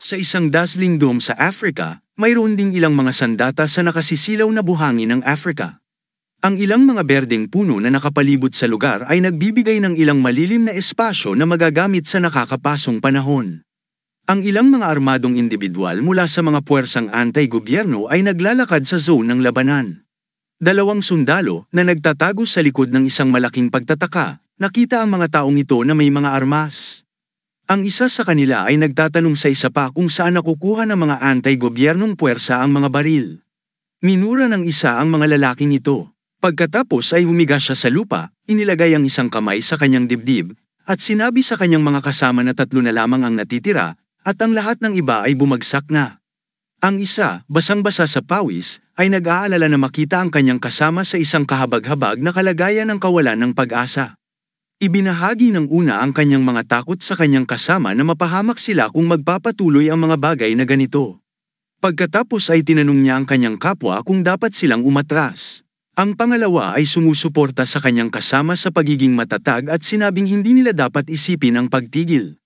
Sa isang dazzling dome sa Africa, mayroon ding ilang mga sandata sa nakasisilaw na buhangin ng Africa. Ang ilang mga berdeng puno na nakapalibot sa lugar ay nagbibigay ng ilang malilim na espasyo na magagamit sa nakakapasong panahon. Ang ilang mga armadong individual mula sa mga puwersang anti-gobyerno ay naglalakad sa zone ng labanan. Dalawang sundalo na nagtatago sa likod ng isang malaking pagtataka, nakita ang mga taong ito na may mga armas. Ang isa sa kanila ay nagtatanong sa isa pa kung saan nakukuha ng mga anti-gobyernong puwersa ang mga baril. Minura ng isa ang mga lalaking ito. Pagkatapos ay humiga siya sa lupa, inilagay ang isang kamay sa kanyang dibdib, at sinabi sa kanyang mga kasama na 3 na lamang ang natitira, at ang lahat ng iba ay bumagsak na. Ang isa, basang-basa sa pawis, ay nag-aalala na makita ang kanyang kasama sa isang kahabag-habag na kalagayan ng kawalan ng pag-asa. Ibinahagi ng una ang kanyang mga takot sa kanyang kasama na mapahamak sila kung magpapatuloy ang mga bagay na ganito. Pagkatapos ay tinanong niya ang kanyang kapwa kung dapat silang umatras. Ang pangalawa ay sumusuporta sa kanyang kasama sa pagiging matatag at sinabing hindi nila dapat isipin ang pagtigil.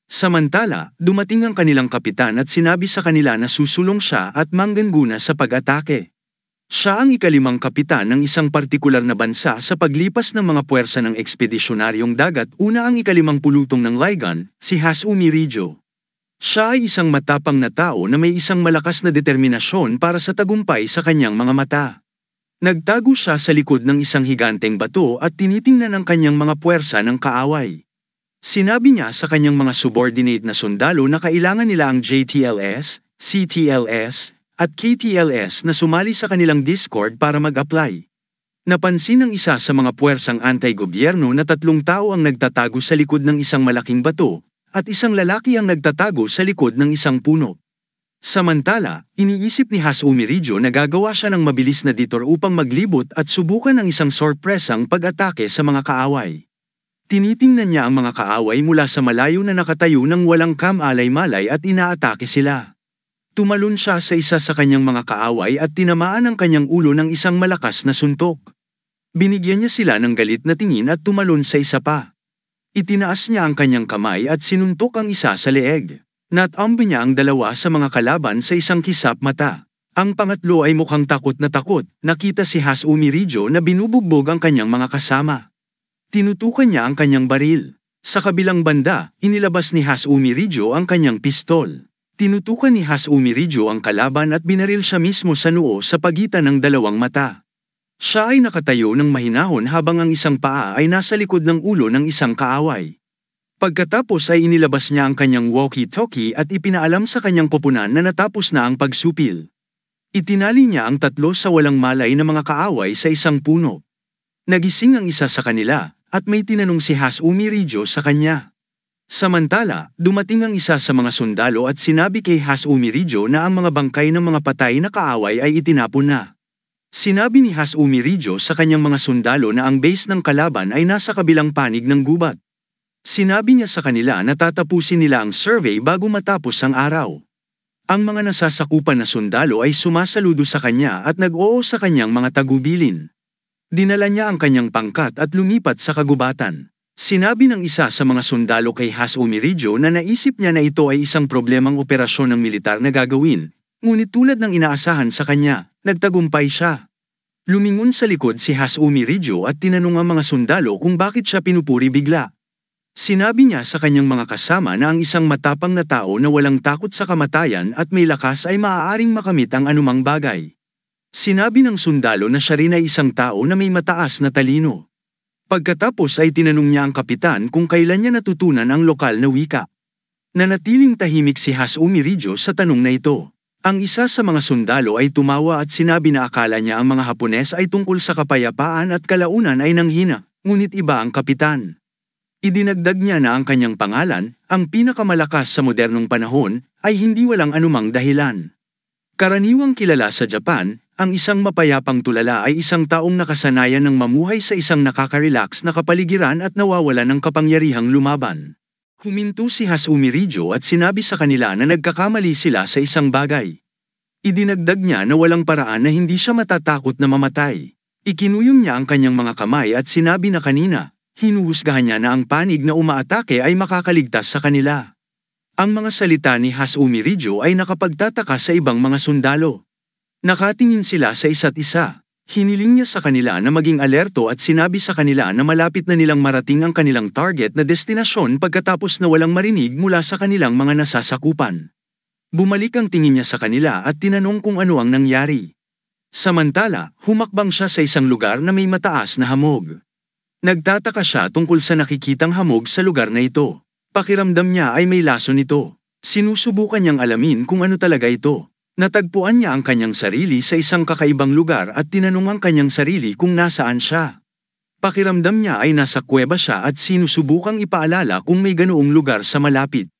Samantala, dumating ang kanilang kapitan at sinabi sa kanila na susulong siya at manggaguna sa pag-atake. Siya ang ika-5 kapitan ng isang partikular na bansa sa paglipas ng mga puwersa ng ekspedisyonaryong dagat. Una ang ika-5 pulutong ng Ligon, si Hasumi Rijo. Siya ay isang matapang na tao na may isang malakas na determinasyon para sa tagumpay sa kanyang mga mata. Nagtago siya sa likod ng isang higanteng bato at tinitingnan ang kanyang mga puwersa ng kaaway. Sinabi niya sa kanyang mga subordinate na sundalo na kailangan nila ang JTLS, CTLS, at KTLS na sumali sa kanilang Discord para mag-apply. Napansin ng isa sa mga puwersang anti-gobyerno na 3 tao ang nagtatago sa likod ng isang malaking bato, at isang lalaki ang nagtatago sa likod ng isang puno. Samantala, iniisip ni Hasumi Rijo na gagawa siya ng mabilis na detour upang maglibot at subukan ang isang sorpresang pag-atake sa mga kaaway. Tinitingnan niya ang mga kaaway mula sa malayo na nakatayo ng walang kamalay-malay at inaatake sila. Tumalon siya sa isa sa kanyang mga kaaway at tinamaan ang kanyang ulo ng isang malakas na suntok. Binigyan niya sila ng galit na tingin at tumalon sa isa pa. Itinaas niya ang kanyang kamay at sinuntok ang isa sa leeg. Natambi niya ang 2 sa mga kalaban sa isang kisap mata. Ang pangatlo ay mukhang takot na takot, nakita si Hasumi Rijo na binubugbog ang kanyang mga kasama. Tinutukan niya ang kanyang baril. Sa kabilang banda, inilabas ni Hasumi Rijo ang kanyang pistol. Tinutukan ni Hasumi Rijo ang kalaban at binaril siya mismo sa noo sa pagitan ng 2 mata. Siya ay nakatayo ng mahinahon habang ang isang paa ay nasa likod ng ulo ng isang kaaway. Pagkatapos ay inilabas niya ang kanyang walkie-talkie at ipinaalam sa kanyang koponan na natapos na ang pagsupil. Itinali niya ang 3 sa walang malay na mga kaaway sa isang puno. Nagising ang isa sa kanila, at may tinanong si Hasumi Rijo sa kanya. Samantala, dumating ang isa sa mga sundalo at sinabi kay Hasumi Rijo na ang mga bangkay ng mga patay na kaaway ay itinapon na. Sinabi ni Hasumi Rijo sa kanyang mga sundalo na ang base ng kalaban ay nasa kabilang panig ng gubat. Sinabi niya sa kanila na tatapusin nila ang survey bago matapos ang araw. Ang mga nasasakupan na sundalo ay sumasaludo sa kanya at nag-oo sa kanyang mga tagubilin. Dinala niya ang kanyang pangkat at lumipat sa kagubatan. Sinabi ng isa sa mga sundalo kay Hasumi Rijo na naisip niya na ito ay isang problemang operasyon ng militar na gagawin, ngunit tulad ng inaasahan sa kanya, nagtagumpay siya. Lumingon sa likod si Hasumi Rijo at tinanong ang mga sundalo kung bakit siya pinupuri bigla. Sinabi niya sa kanyang mga kasama na ang isang matapang na tao na walang takot sa kamatayan at may lakas ay maaaring makamit ang anumang bagay. Sinabi ng sundalo na siya rin ay isang tao na may mataas na talino. Pagkatapos ay tinanong niya ang kapitan kung kailan niya natutunan ang lokal na wika. Nanatiling tahimik si Hasumi Rijo sa tanong na ito. Ang isa sa mga sundalo ay tumawa at sinabi na akala niya ang mga Hapones ay tungkol sa kapayapaan at kalaunan ay nanghina, ngunit iba ang kapitan. Idinagdag niya na ang kanyang pangalan, ang pinakamalakas sa modernong panahon, ay hindi walang anumang dahilan. Karaniwang kilala sa Japan, ang isang mapayapang tulala ay isang taong nakasanayan ng mamuhay sa isang nakaka-relax na kapaligiran at nawawalan ng kapangyarihang lumaban. Huminto si Hasumi Rijo at sinabi sa kanila na nagkakamali sila sa isang bagay. Idinagdag niya na walang paraan na hindi siya matatakot na mamatay. Ikinuyom niya ang kanyang mga kamay at sinabi na kanina, hinuhusgahan niya na ang panig na umaatake ay makakaligtas sa kanila. Ang mga salita ni Hasumi Rijo ay nakapagtataka sa ibang mga sundalo. Nakatingin sila sa isa't isa. Hiniling niya sa kanila na maging alerto at sinabi sa kanila na malapit na nilang marating ang kanilang target na destinasyon pagkatapos na walang marinig mula sa kanilang mga nasasakupan. Bumalik ang tingin niya sa kanila at tinanong kung ano ang nangyari. Samantala, humakbang siya sa isang lugar na may mataas na hamog. Nagtataka siya tungkol sa nakikitang hamog sa lugar na ito. Pakiramdam niya ay may lason ito. Sinusubukan niyang alamin kung ano talaga ito. Natagpuan niya ang kanyang sarili sa isang kakaibang lugar at tinanong ang kanyang sarili kung nasaan siya. Pakiramdam niya ay nasa kuweba siya at sinusubukang ipaalala kung may ganoong lugar sa malapit.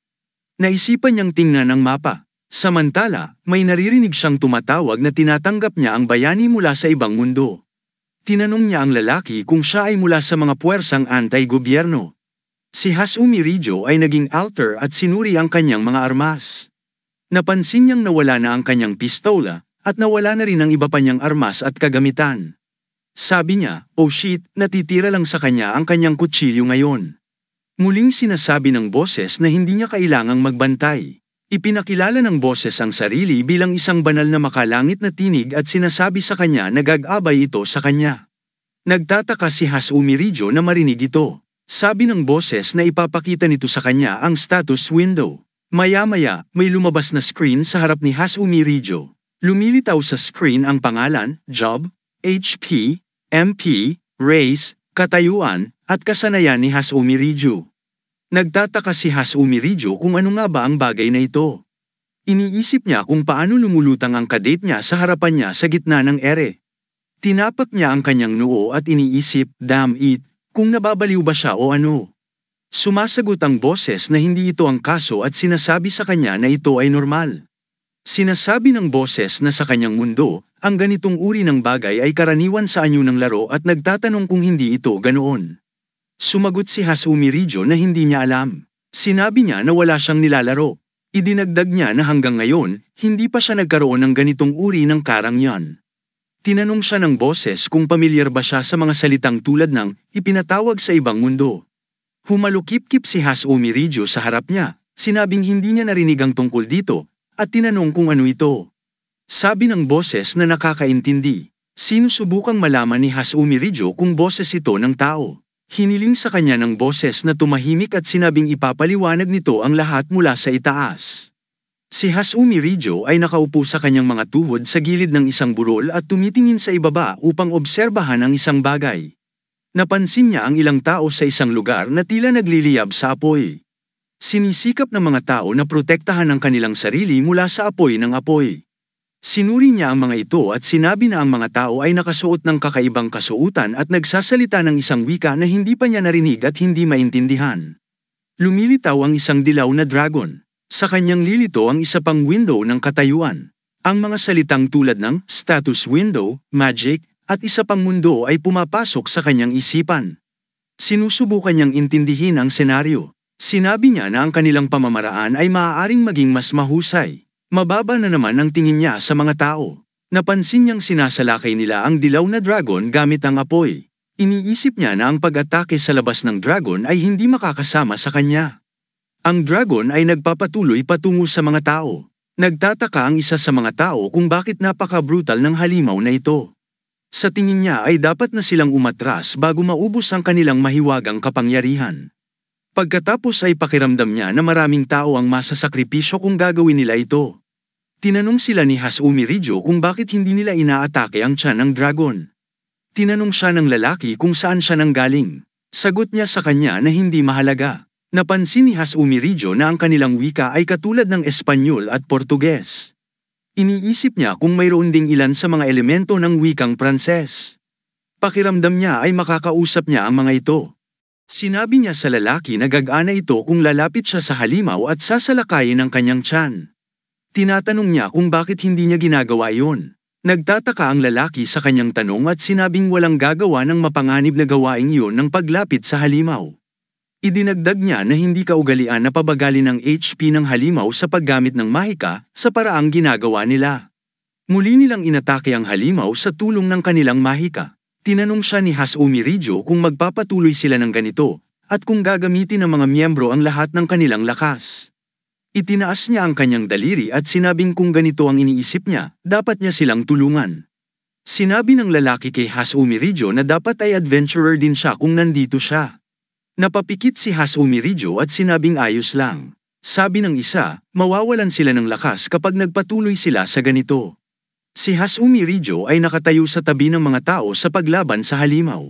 Naisipan niyang tingnan ang mapa. Samantala, may naririnig siyang tumatawag na tinatanggap niya ang bayani mula sa ibang mundo. Tinanong niya ang lalaki kung siya ay mula sa mga puwersang anti-gobyerno. Si Hasumi Rijo ay naging alter at sinuri ang kanyang mga armas. Napansin niyang nawala na ang kanyang pistola at nawala na rin ang iba pa niyang armas at kagamitan. Sabi niya, "Oh shit, natitira lang sa kanya ang kanyang kutsilyo ngayon." Muling sinasabi ng boses na hindi niya kailangang magbantay. Ipinakilala ng boses ang sarili bilang isang banal na makalangit na tinig at sinasabi sa kanya na gag-abay ito sa kanya. Nagtataka si Hasumi Rijo na marinig ito. Sabi ng boses na ipapakita nito sa kanya ang status window. Maya-maya, may lumabas na screen sa harap ni Hasumi Rijo. Lumilitaw sa screen ang pangalan, job, HP, MP, race, katayuan, at kasanayan ni Hasumi Rijo. Nagtataka si Hasumi Rijo kung ano nga ba ang bagay na ito. Iniisip niya kung paano lumulutang ang kadate niya sa harapan niya sa gitna ng ere. Tinapak niya ang kanyang noo at iniisip, damn it, kung nababaliw ba siya o ano. Sumasagot ang boses na hindi ito ang kaso at sinasabi sa kanya na ito ay normal. Sinasabi ng boses na sa kanyang mundo, ang ganitong uri ng bagay ay karaniwan sa anyo ng laro at nagtatanong kung hindi ito ganoon. Sumagot si Hasumi Rijo na hindi niya alam. Sinabi niya na wala siyang nilalaro. Idinagdag niya na hanggang ngayon, hindi pa siya nagkaroon ng ganitong uri ng karangyan. Tinanong siya ng boses kung pamilyar ba siya sa mga salitang tulad ng ipinatawag sa ibang mundo. Humalukip-kip si Hasumi Rijo sa harap niya, sinabing hindi niya narinig ang tungkol dito, at tinanong kung ano ito. Sabi ng boses na nakakaintindi. Sinusubukang malaman ni Hasumi Rijo kung boses ito ng tao. Hiniling sa kanya ng boses na tumahimik at sinabing ipapaliwanag nito ang lahat mula sa itaas. Si Hasumi Rijo ay nakaupo sa kanyang mga tuhod sa gilid ng isang burol at tumitingin sa ibaba upang obserbahan ang isang bagay. Napansin niya ang ilang tao sa isang lugar na tila nagliliyab sa apoy. Sinisikap ng mga tao na protektahan ang kanilang sarili mula sa apoy ng apoy. Sinuri niya ang mga ito at sinabi na ang mga tao ay nakasuot ng kakaibang kasuotan at nagsasalita ng isang wika na hindi pa niya narinig at hindi maintindihan. Lumilitaw ang isang dilaw na dragon. Sa kanyang lilito ang isa pang window ng katayuan. Ang mga salitang tulad ng status window, magic, at isa pang mundo ay pumapasok sa kanyang isipan. Sinusubukan niyang intindihin ang senaryo. Sinabi niya na ang kanilang pamamaraan ay maaaring maging mas mahusay. Mababa na naman ang tingin niya sa mga tao. Napansin niyang sinasalakay nila ang dilaw na dragon gamit ang apoy. Iniisip niya na ang pag-atake sa labas ng dragon ay hindi makakasama sa kanya. Ang dragon ay nagpapatuloy patungo sa mga tao. Nagtataka ang isa sa mga tao kung bakit napaka-brutal ng halimaw na ito. Sa tingin niya ay dapat na silang umatras bago maubos ang kanilang mahiwagang kapangyarihan. Pagkatapos ay pakiramdam niya na maraming tao ang masasakripisyo kung gagawin nila ito. Tinanong sila ni Hasumi Rijo kung bakit hindi nila inaatake ang tiyan ng dragon. Tinanong siya ng lalaki kung saan siya nanggaling. Sagot niya sa kanya na hindi mahalaga. Napansin ni Hasumi Rijo na ang kanilang wika ay katulad ng Espanyol at Portuges. Iniisip niya kung mayroon ding ilan sa mga elemento ng wikang Pranses. Pakiramdam niya ay makakausap niya ang mga ito. Sinabi niya sa lalaki na gag-ana ito kung lalapit siya sa halimaw at sasalakayin ang kanyang tiyan. Tinatanong niya kung bakit hindi niya ginagawa iyon. Nagtataka ang lalaki sa kanyang tanong at sinabing walang gagawa ng mapanganib na gawaing iyon ng paglapit sa halimaw. Idinagdag niya na hindi kaugalian na pabagalin ang HP ng halimaw sa paggamit ng mahika sa paraang ginagawa nila. Muli nilang inatake ang halimaw sa tulong ng kanilang mahika. Tinanong siya ni Hasumi Rijo kung magpapatuloy sila ng ganito at kung gagamitin ng mga miyembro ang lahat ng kanilang lakas. Itinaas niya ang kanyang daliri at sinabing kung ganito ang iniisip niya, dapat niya silang tulungan. Sinabi ng lalaki kay Hasumi Rijo na dapat ay adventurer din siya kung nandito siya. Napapikit si Hasumi Rijo at sinabing ayos lang. Sabi ng isa, mawawalan sila ng lakas kapag nagpatuloy sila sa ganito. Si Hasumi Rijo ay nakatayo sa tabi ng mga tao sa paglaban sa halimaw.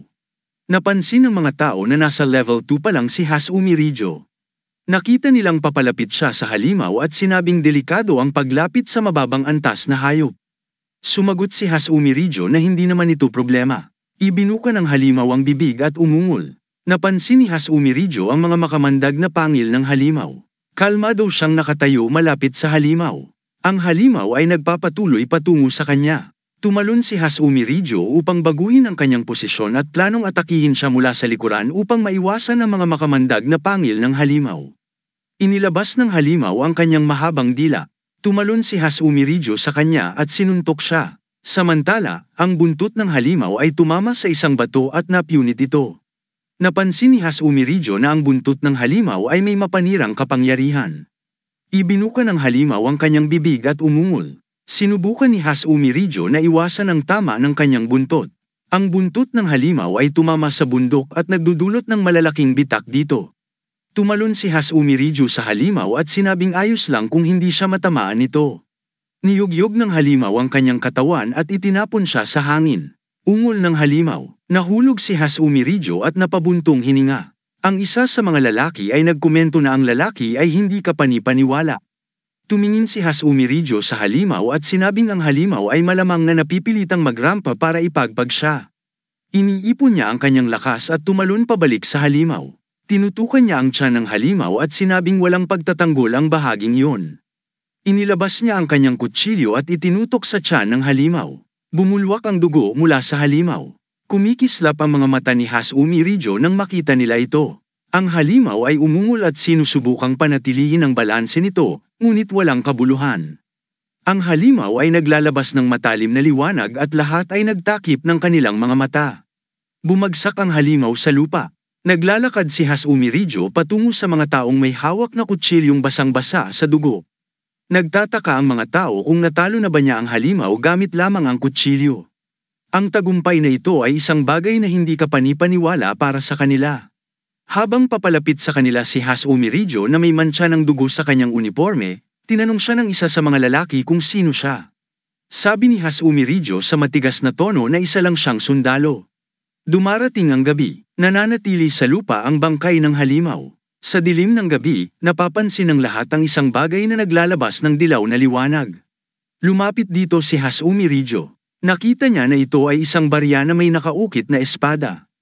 Napansin ng mga tao na nasa level 2 pa lang si Hasumi Rijo. Nakita nilang papalapit siya sa halimaw at sinabing delikado ang paglapit sa mababang antas na hayop. Sumagot si Hasumi Rijo na hindi naman ito problema. Ibinuka ng halimaw ang bibig at umungol. Napansin ni Hasumi Rijo ang mga makamandag na pangil ng halimaw. Kalmado siyang nakatayo malapit sa halimaw. Ang halimaw ay nagpapatuloy patungo sa kanya. Tumalon si Hasumi Rijo upang baguhin ang kanyang posisyon at planong atakihin siya mula sa likuran upang maiwasan ang mga makamandag na pangil ng halimaw. Inilabas ng halimaw ang kanyang mahabang dila. Tumalon si Hasumi Rijo sa kanya at sinuntok siya. Samantala, ang buntot ng halimaw ay tumama sa isang bato at napunit ito. Napansin ni Hasumi Rijo na ang buntot ng halimaw ay may mapanirang kapangyarihan. Ibinuka ng halimaw ang kanyang bibig at umungol. Sinubukan ni Hasumi Rijo na iwasan ang tama ng kanyang buntot. Ang buntot ng halimaw ay tumama sa bundok at nagdudulot ng malalaking bitak dito. Tumalon si Hasumi Rijo sa halimaw at sinabing ayos lang kung hindi siya matamaan nito. Niyugyog ng halimaw ang kanyang katawan at itinapon siya sa hangin. Ungol ng halimaw, nahulog si Hasumi Rijo at napabuntong hininga. Ang isa sa mga lalaki ay nagkomento na ang lalaki ay hindi kapanipaniwala. Tumingin si Hasumi Rijo sa halimaw at sinabing ang halimaw ay malamang na napipilitang magrampa para ipagpag siya. Iniipon niya ang kanyang lakas at tumalon pabalik sa halimaw. Tinutukan niya ang tiyan ng halimaw at sinabing walang pagtatanggol ang bahaging iyon. Inilabas niya ang kanyang kutsilyo at itinutok sa tiyan ng halimaw. Bumulwak ang dugo mula sa halimaw. Kumikislap ang mga mata ni Hasumi Rijo nang makita nila ito. Ang halimaw ay umungol at sinusubukang panatilihin ang balanse nito, ngunit walang kabuluhan. Ang halimaw ay naglalabas ng matalim na liwanag at lahat ay nagtakip ng kanilang mga mata. Bumagsak ang halimaw sa lupa. Naglalakad si Hasumi Rijo patungo sa mga taong may hawak na kutsilyong basang-basa sa dugo. Nagtataka ang mga tao kung natalo na ba niya ang halimaw gamit lamang ang kutsilyo. Ang tagumpay na ito ay isang bagay na hindi kapanipaniwala para sa kanila. Habang papalapit sa kanila si Hasumi Rijo na may mantsa ng dugo sa kanyang uniforme, tinanong siya ng isa sa mga lalaki kung sino siya. Sabi ni Hasumi Rijo sa matigas na tono na isa lang siyang sundalo. Dumarating ang gabi, nananatili sa lupa ang bangkay ng halimaw. Sa dilim ng gabi, napapansin ng lahat ang isang bagay na naglalabas ng dilaw na liwanag. Lumapit dito si Hasumi Rijo. Nakita niya na ito ay isang barya na may nakaukit na espada.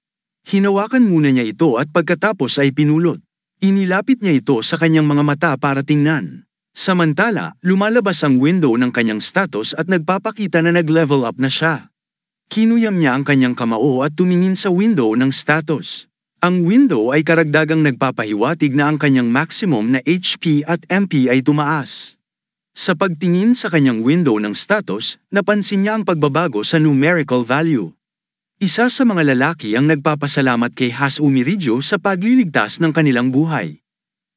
Hinawakan muna niya ito at pagkatapos ay pinulot. Inilapit niya ito sa kanyang mga mata para tingnan. Samantala, lumalabas ang window ng kanyang status at nagpapakita na nag-level up na siya. Kinuyam niya ang kanyang kamao at tumingin sa window ng status. Ang window ay karagdagang nagpapahiwatig na ang kanyang maximum na HP at MP ay tumaas. Sa pagtingin sa kanyang window ng status, napansin niya ang pagbabago sa numerical value. Isa sa mga lalaki ang nagpapasalamat kay Hasumi Rijo sa pagliligtas ng kanilang buhay.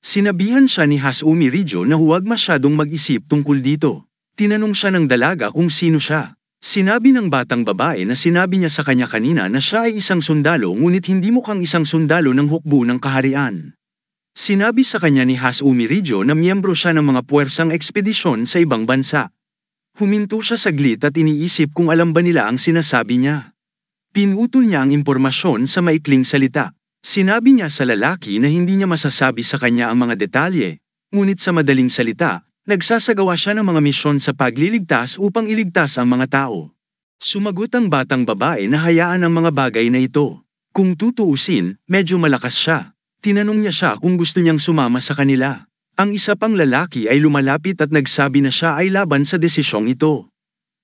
Sinabihan siya ni Hasumi Rijo na huwag masyadong mag-isip tungkol dito. Tinanong siya ng dalaga kung sino siya. Sinabi ng batang babae na sinabi niya sa kanya kanina na siya ay isang sundalo ngunit hindi mukhang isang sundalo ng hukbo ng kaharian. Sinabi sa kanya ni Hasumi Rijo na miyembro siya ng mga puwersang ekspedisyon sa ibang bansa. Huminto siya saglit at iniisip kung alam ba nila ang sinasabi niya. Pinutol niya ang impormasyon sa maikling salita. Sinabi niya sa lalaki na hindi niya masasabi sa kanya ang mga detalye, ngunit sa madaling salita, nagsasagawa siya ng mga misyon sa pagliligtas upang iligtas ang mga tao. Sumagot ang batang babae na hayaan ang mga bagay na ito. Kung tutuusin, medyo malakas siya. Tinanong niya siya kung gusto niyang sumama sa kanila. Ang isa pang lalaki ay lumalapit at nagsabi na siya ay laban sa desisyong ito.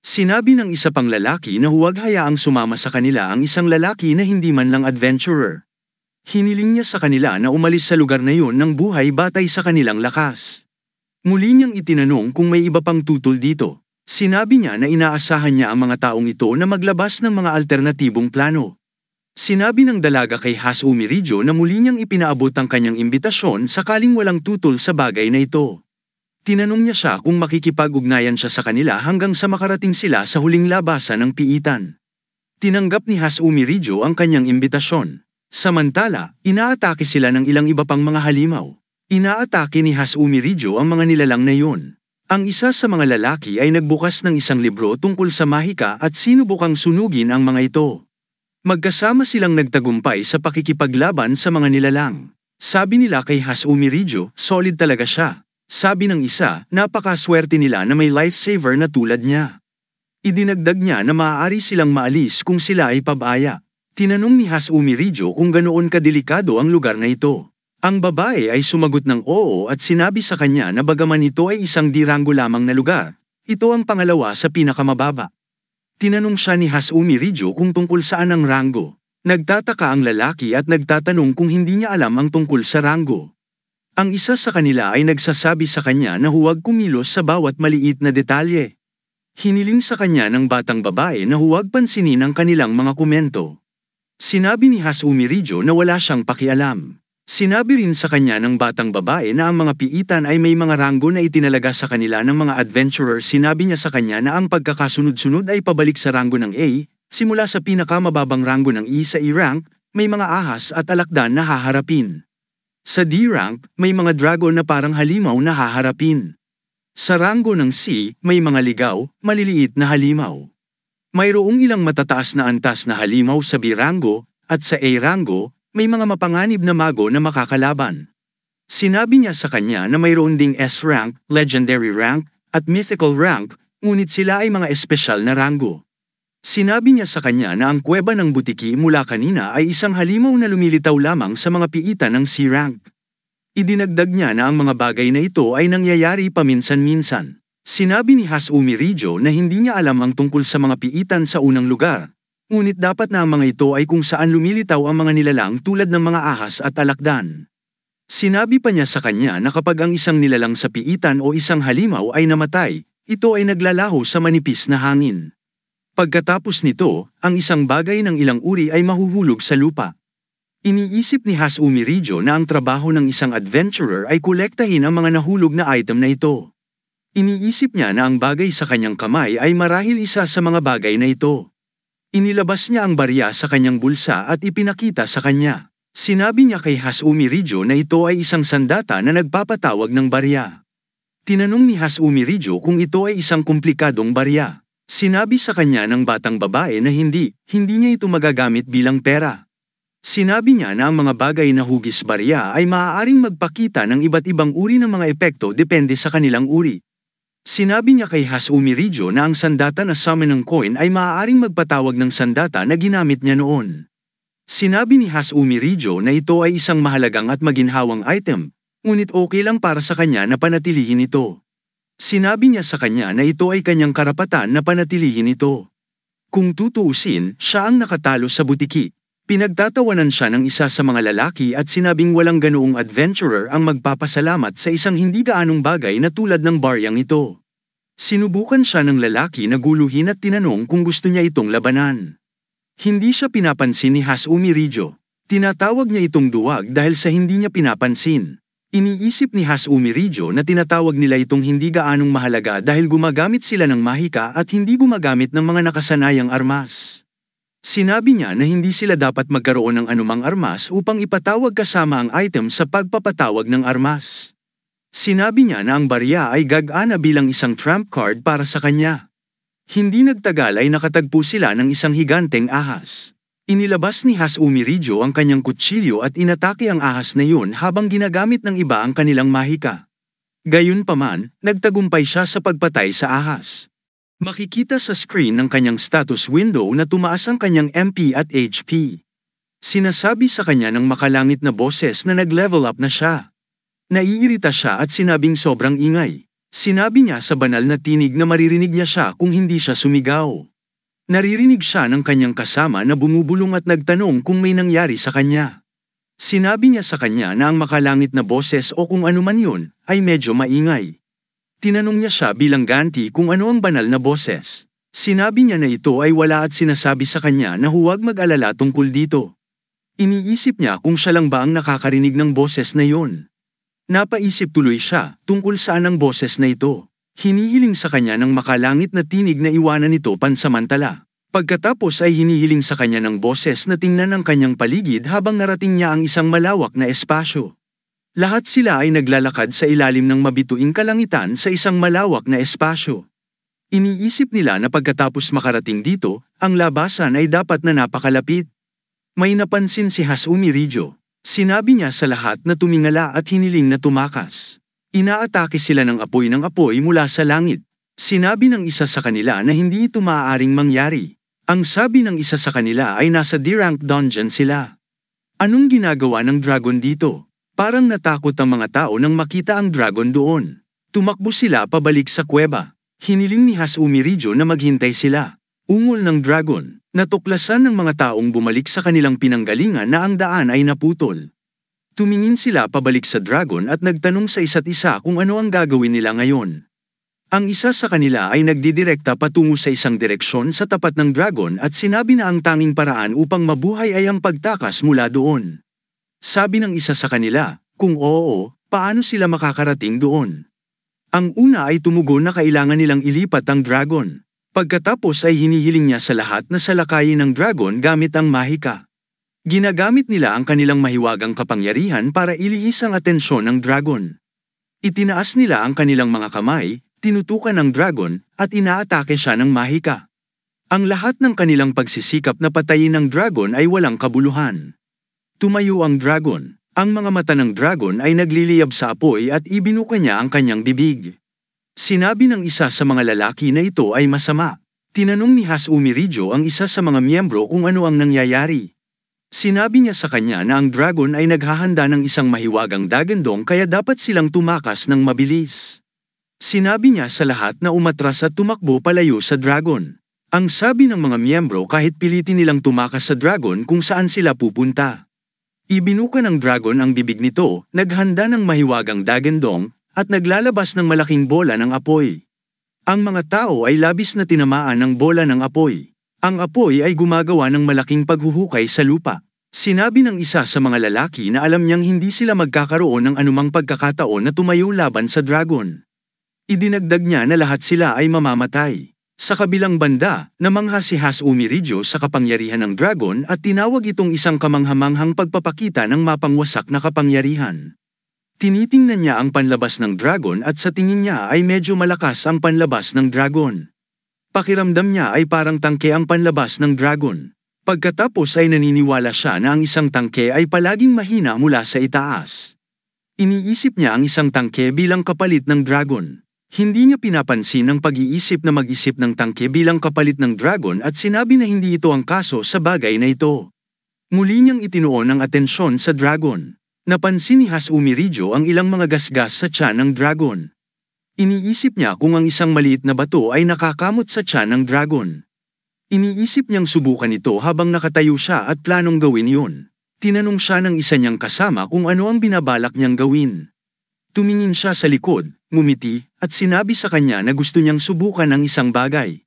Sinabi ng isa pang lalaki na huwag hayaang sumama sa kanila ang isang lalaki na hindi man lang adventurer. Hiniling niya sa kanila na umalis sa lugar na yun ng buhay batay sa kanilang lakas. Muli niyang itinanong kung may iba pang tutol dito. Sinabi niya na inaasahan niya ang mga taong ito na maglabas ng mga alternatibong plano. Sinabi ng dalaga kay Hasumi Rijo na muli niyang ipinaabot ang kanyang imbitasyon sakaling walang tutol sa bagay na ito. Tinanong niya siya kung makikipag-ugnayan siya sa kanila hanggang sa makarating sila sa huling labasan ng piitan. Tinanggap ni Hasumi Rijo ang kanyang imbitasyon. Samantala, inaatake sila ng ilang iba pang mga halimaw. Inaatake ni Hasumi Rijo ang mga nilalang na yun. Ang isa sa mga lalaki ay nagbukas ng isang libro tungkol sa mahika at sinubukang sunugin ang mga ito. Magkasama silang nagtagumpay sa pakikipaglaban sa mga nilalang. Sabi nila kay Hasumi Rijo, solid talaga siya. Sabi ng isa, napakaswerte nila na may lifesaver na tulad niya. Idinagdag niya na maaari silang maalis kung sila ay pabaya. Tinanong ni Hasumi Rijo kung ganoon kadelikado ang lugar na ito. Ang babae ay sumagot ng oo at sinabi sa kanya na bagaman ito ay isang di-rango lamang na lugar, ito ang pangalawa sa pinakamababa. Tinanong siya ni Hasumi Rijo kung tungkol saan ang rango. Nagtataka ang lalaki at nagtatanong kung hindi niya alam ang tungkol sa rango. Ang isa sa kanila ay nagsasabi sa kanya na huwag kumilos sa bawat maliit na detalye. Hiniling sa kanya ng batang babae na huwag pansinin ang kanilang mga komento. Sinabi ni Hasumi Rijo na wala siyang pakialam. Sinabi rin sa kanya ng batang babae na ang mga piitan ay may mga ranggo na itinalaga sa kanila ng mga adventurer. Sinabi niya sa kanya na ang pagkakasunod-sunod ay pabalik sa ranggo ng A, simula sa pinakamababang ranggo ng E sa E rank, may mga ahas at alakdan na haharapin. Sa D rank, may mga dragon na parang halimaw na haharapin. Sa ranggo ng C, may mga ligaw, maliliit na halimaw. Mayroong ilang matataas na antas na halimaw sa B rango, at sa A rango, may mga mapanganib na mago na makakalaban. Sinabi niya sa kanya na mayroon ding S rank, legendary rank, at mythical rank, ngunit sila ay mga espesyal na rango. Sinabi niya sa kanya na ang kuweba ng butiki mula kanina ay isang halimaw na lumilitaw lamang sa mga piitan ng C rank. Idinagdag niya na ang mga bagay na ito ay nangyayari paminsan-minsan. Sinabi ni Hasumi Rijo na hindi niya alam ang tungkol sa mga piitan sa unang lugar. Ngunit dapat na ang mga ito ay kung saan lumilitaw ang mga nilalang tulad ng mga ahas at alakdan. Sinabi pa niya sa kanya na kapag ang isang nilalang sa piitan o isang halimaw ay namatay, ito ay naglalaho sa manipis na hangin. Pagkatapos nito, ang isang bagay ng ilang uri ay mahuhulog sa lupa. Iniisip ni Hasumi Rijo na ang trabaho ng isang adventurer ay kolektahin ang mga nahulog na item na ito. Iniisip niya na ang bagay sa kanyang kamay ay marahil isa sa mga bagay na ito. Inilabas niya ang barya sa kanyang bulsa at ipinakita sa kanya. Sinabi niya kay Hasumi Rijo na ito ay isang sandata na nagpapatawag ng barya. Tinanong ni Hasumi Rijo kung ito ay isang komplikadong barya. Sinabi sa kanya ng batang babae na hindi niya ito magagamit bilang pera. Sinabi niya na ang mga bagay na hugis barya ay maaaring magpakita ng iba't ibang uri ng mga epekto depende sa kanilang uri. Sinabi niya kay Hasumi Rijo na ang sandata na summon ng coin ay maaaring magpatawag ng sandata na ginamit niya noon. Sinabi ni Hasumi Rijo na ito ay isang mahalagang at maginhawang item, ngunit okay lang para sa kanya na panatilihin ito. Sinabi niya sa kanya na ito ay kanyang karapatan na panatilihin ito. Kung tutuusin, siya ang nakatalo sa butiki. Pinagtatawanan siya ng isa sa mga lalaki at sinabing walang ganoong adventurer ang magpapasalamat sa isang hindi gaanong bagay na tulad ng baryang ito. Sinubukan siya ng lalaki na guluhin at tinanong kung gusto niya itong labanan. Hindi siya pinapansin ni Hasumi Rijo. Tinatawag niya itong duwag dahil sa hindi niya pinapansin. Iniisip ni Hasumi Rijo na tinatawag nila itong hindi gaanong mahalaga dahil gumagamit sila ng mahika at hindi gumagamit ng mga nakasanayang armas. Sinabi niya na hindi sila dapat magkaroon ng anumang armas upang ipatawag kasama ang item sa pagpapatawag ng armas. Sinabi niya na ang barya ay gagana bilang isang trump card para sa kanya. Hindi nagtagal ay nakatagpo sila ng isang higanteng ahas. Inilabas ni Hasumi Rijo ang kanyang kutsilyo at inatake ang ahas na yun habang ginagamit ng iba ang kanilang mahika. Gayunpaman, nagtagumpay siya sa pagpatay sa ahas. Makikita sa screen ng kanyang status window na tumaas ang kanyang MP at HP. Sinasabi sa kanya ng makalangit na boses na nag-level up na siya. Naiirita siya at sinabing sobrang ingay. Sinabi niya sa banal na tinig na maririnig niya siya kung hindi siya sumigaw. Naririnig siya ng kanyang kasama na bumubulong at nagtanong kung may nangyari sa kanya. Sinabi niya sa kanya na ang makalangit na boses o kung ano man yun ay medyo maingay. Tinanong niya siya bilang ganti kung ano ang banal na boses. Sinabi niya na ito ay wala at sinasabi sa kanya na huwag mag-alala tungkol dito. Iniisip niya kung siya lang ba ang nakakarinig ng boses na yon. Napaisip tuloy siya tungkol saan ang boses na ito. Hinihiling sa kanya ng makalangit na tinig na iwanan ito pansamantala. Pagkatapos ay hinihiling sa kanya ng boses na tingnan ang kanyang paligid habang narating niya ang isang malawak na espasyo. Lahat sila ay naglalakad sa ilalim ng mabituing kalangitan sa isang malawak na espasyo. Iniisip nila na pagkatapos makarating dito, ang labasan ay dapat na napakalapit. May napansin si Hasumi Rijo. Sinabi niya sa lahat na tumingala at hiniling na tumakas. Inaatake sila ng apoy mula sa langit. Sinabi ng isa sa kanila na hindi ito maaaring mangyari. Ang sabi ng isa sa kanila ay nasa D-rank dungeon sila. Anong ginagawa ng dragon dito? Parang natakot ang mga tao nang makita ang dragon doon. Tumakbo sila pabalik sa kuweba. Hiniling ni Hasumi Rijo na maghintay sila. Ungol ng dragon, natuklasan ng mga taong bumalik sa kanilang pinanggalingan na ang daan ay naputol. Tumingin sila pabalik sa dragon at nagtanong sa isa't isa kung ano ang gagawin nila ngayon. Ang isa sa kanila ay nagdidirekta patungo sa isang direksyon sa tapat ng dragon at sinabi na ang tanging paraan upang mabuhay ay ang pagtakas mula doon. Sabi ng isa sa kanila, kung oo, paano sila makakarating doon? Ang una ay tumugon na kailangan nilang ilipat ang dragon. Pagkatapos ay hinihiling niya sa lahat na salakayin ng dragon gamit ang mahika. Ginagamit nila ang kanilang mahiwagang kapangyarihan para ilihis ang atensyon ng dragon. Itinaas nila ang kanilang mga kamay, tinutukan ng dragon, at inaatake siya ng mahika. Ang lahat ng kanilang pagsisikap na patayin ng dragon ay walang kabuluhan. Tumayo ang dragon. Ang mga mata ng dragon ay nagliliyab sa apoy at ibinuka niya ang kanyang bibig. Sinabi ng isa sa mga lalaki na ito ay masama. Tinanong ni Hasumi Rijo ang isa sa mga miyembro kung ano ang nangyayari. Sinabi niya sa kanya na ang dragon ay naghahanda ng isang mahiwagang dagandong kaya dapat silang tumakas ng mabilis. Sinabi niya sa lahat na umatras at tumakbo palayo sa dragon. Ang sabi ng mga miyembro kahit pilitin nilang tumakas sa dragon kung saan sila pupunta. Ibinuka ng dragon ang bibig nito, naghanda ng mahiwagang dagandong, at naglalabas ng malaking bola ng apoy. Ang mga tao ay labis na tinamaan ng bola ng apoy. Ang apoy ay gumagawa ng malaking paghuhukay sa lupa. Sinabi ng isa sa mga lalaki na alam niyang hindi sila magkakaroon ng anumang pagkakataon na tumayo laban sa dragon. Idinagdag niya na lahat sila ay mamamatay. Sa kabilang banda, namangha si Hasumi Rijo sa kapangyarihan ng dragon at tinawag itong isang kamanghamanghang pagpapakita ng mapangwasak na kapangyarihan. Tinitingnan niya ang panlabas ng dragon at sa tingin niya ay medyo malakas ang panlabas ng dragon. Pakiramdam niya ay parang tangke ang panlabas ng dragon. Pagkatapos ay naniniwala siya na ang isang tangke ay palaging mahina mula sa itaas. Iniisip niya ang isang tangke bilang kapalit ng dragon. Hindi niya pinapansin ang pag-iisip na mag-isip ng tangke bilang kapalit ng dragon at sinabi na hindi ito ang kaso sa bagay na ito. Muli niyang itinuon ang atensyon sa dragon. Napansin ni Hasumi Rijo ang ilang mga gasgas sa tiyan ng dragon. Iniisip niya kung ang isang maliit na bato ay nakakamot sa tiyan ng dragon. Iniisip niyang subukan ito habang nakatayo siya at planong gawin yun. Tinanong siya ng isa niyang kasama kung ano ang binabalak niyang gawin. Tumingin siya sa likod, ngumiti, at sinabi sa kanya na gusto niyang subukan ang isang bagay.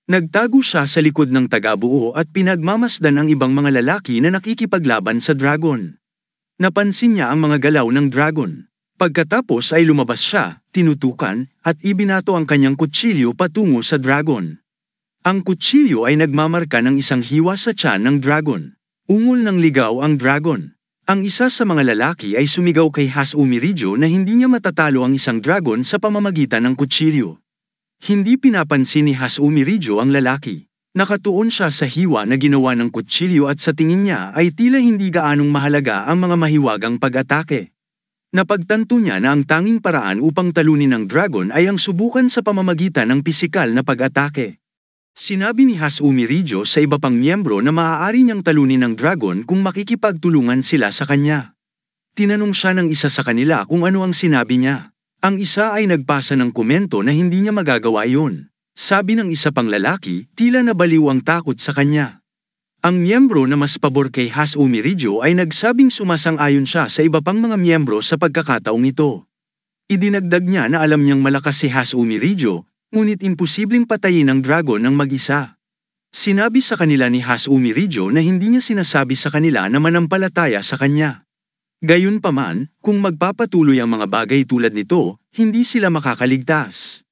Nagtago siya sa likod ng tagabuo at pinagmamasdan ang ibang mga lalaki na nakikipaglaban sa dragon. Napansin niya ang mga galaw ng dragon. Pagkatapos ay lumabas siya, tinutukan, at ibinato ang kanyang kutsilyo patungo sa dragon. Ang kutsilyo ay nagmamarka ng isang hiwa sa tiyan ng dragon. Ungol ng ligaw ang dragon. Ang isa sa mga lalaki ay sumigaw kay Hasumi Rijo na hindi niya matatalo ang isang dragon sa pamamagitan ng kutsilyo. Hindi pinapansin ni Hasumi Rijo ang lalaki. Nakatuon siya sa hiwa na ginawa ng kutsilyo at sa tingin niya ay tila hindi gaanong mahalaga ang mga mahiwagang pag-atake. Napagtanto niya na ang tanging paraan upang talunin ng dragon ay ang subukan sa pamamagitan ng pisikal na pag-atake. Sinabi ni Hasumi Rijo sa iba pang miyembro na maaari niyang talunin ng dragon kung makikipagtulungan sila sa kanya. Tinanong siya ng isa sa kanila kung ano ang sinabi niya. Ang isa ay nagpasa ng komento na hindi niya magagawa iyon. Sabi ng isa pang lalaki, tila nabaliw ang takot sa kanya. Ang miyembro na mas pabor kay Hasumi Rijo ay nagsabing sumasang-ayon siya sa iba pang mga miyembro sa pagkakataong ito. Idinagdag niya na alam niyang malakas si Hasumi Rijo, ngunit imposibleng patayin ang dragon ng mag-isa. Sinabi sa kanila ni Hasumi Rijo na hindi niya sinasabi sa kanila na manampalataya sa kanya. Gayunpaman, kung magpapatuloy ang mga bagay tulad nito, hindi sila makakaligtas.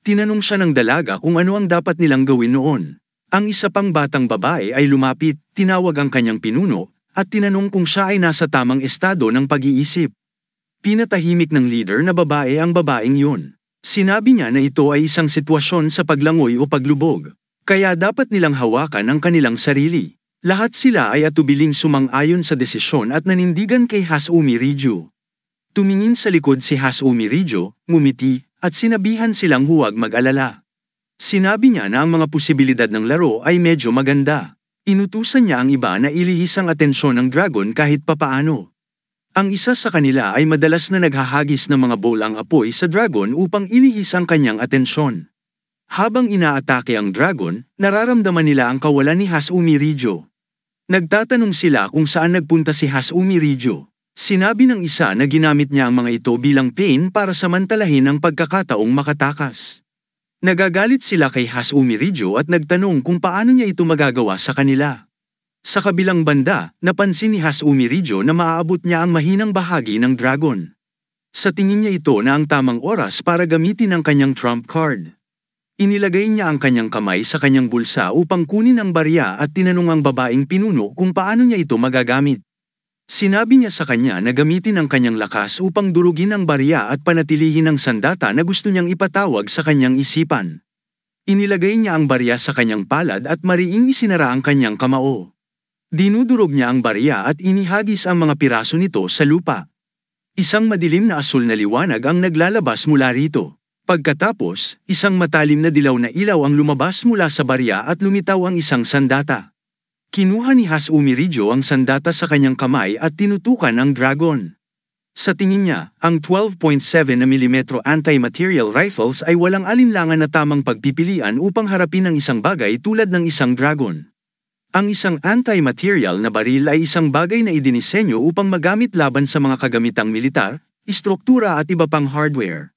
Tinanong siya ng dalaga kung ano ang dapat nilang gawin noon. Ang isa pang batang babae ay lumapit, tinawag ang kanyang pinuno, at tinanong kung siya ay nasa tamang estado ng pag-iisip. Pinatahimik ng leader na babae ang babaeng yun. Sinabi niya na ito ay isang sitwasyon sa paglangoy o paglubog. Kaya dapat nilang hawakan ang kanilang sarili. Lahat sila ay atubiling sumang-ayon sa desisyon at nanindigan kay Hasumi Riju. Tumingin sa likod si Hasumi Riju, ngumiti, at sinabihan silang huwag mag-alala. Sinabi niya na ang mga posibilidad ng laro ay medyo maganda. Inutusan niya ang iba na ilihis ang atensyon ng dragon kahit papaano. Ang isa sa kanila ay madalas na naghahagis ng mga bolang apoy sa dragon upang ilihis ang kanyang atensyon. Habang inaatake ang dragon, nararamdaman nila ang kawalan ni Hasumi Riju. Nagtatanong sila kung saan nagpunta si Hasumi Riju. Sinabi ng isa na ginamit niya ang mga ito bilang pain para samantalahin ang pagkakataong makatakas. Nagagalit sila kay Hasumi Riju at nagtanong kung paano niya ito magagawa sa kanila. Sa kabilang banda, napansin ni Hasumi Riju na maaabot niya ang mahinang bahagi ng dragon. Sa tingin niya ito na ang tamang oras para gamitin ang kanyang trump card. Inilagay niya ang kanyang kamay sa kanyang bulsa upang kunin ang barya at tinanong ang babaeng pinuno kung paano niya ito magagamit. Sinabi niya sa kanya na gamitin ang kanyang lakas upang durugin ang barya at panatilihin ang sandata na gusto niyang ipatawag sa kanyang isipan. Inilagay niya ang barya sa kanyang palad at mariing isinara ang kanyang kamao. Dinudurog niya ang barya at inihagis ang mga piraso nito sa lupa. Isang madilim na asul na liwanag ang naglalabas mula rito. Pagkatapos, isang matalim na dilaw na ilaw ang lumabas mula sa barya at lumitaw ang isang sandata. Kinuha ni Hasumi Riju ang sandata sa kanyang kamay at tinutukan ang dragon. Sa tingin niya, ang 12.7 mm anti-material rifles ay walang alinlangan na tamang pagpipilian upang harapin ang isang bagay tulad ng isang dragon. Ang isang anti-material na baril ay isang bagay na idinisenyo upang magamit laban sa mga kagamitang militar, istruktura at iba pang hardware.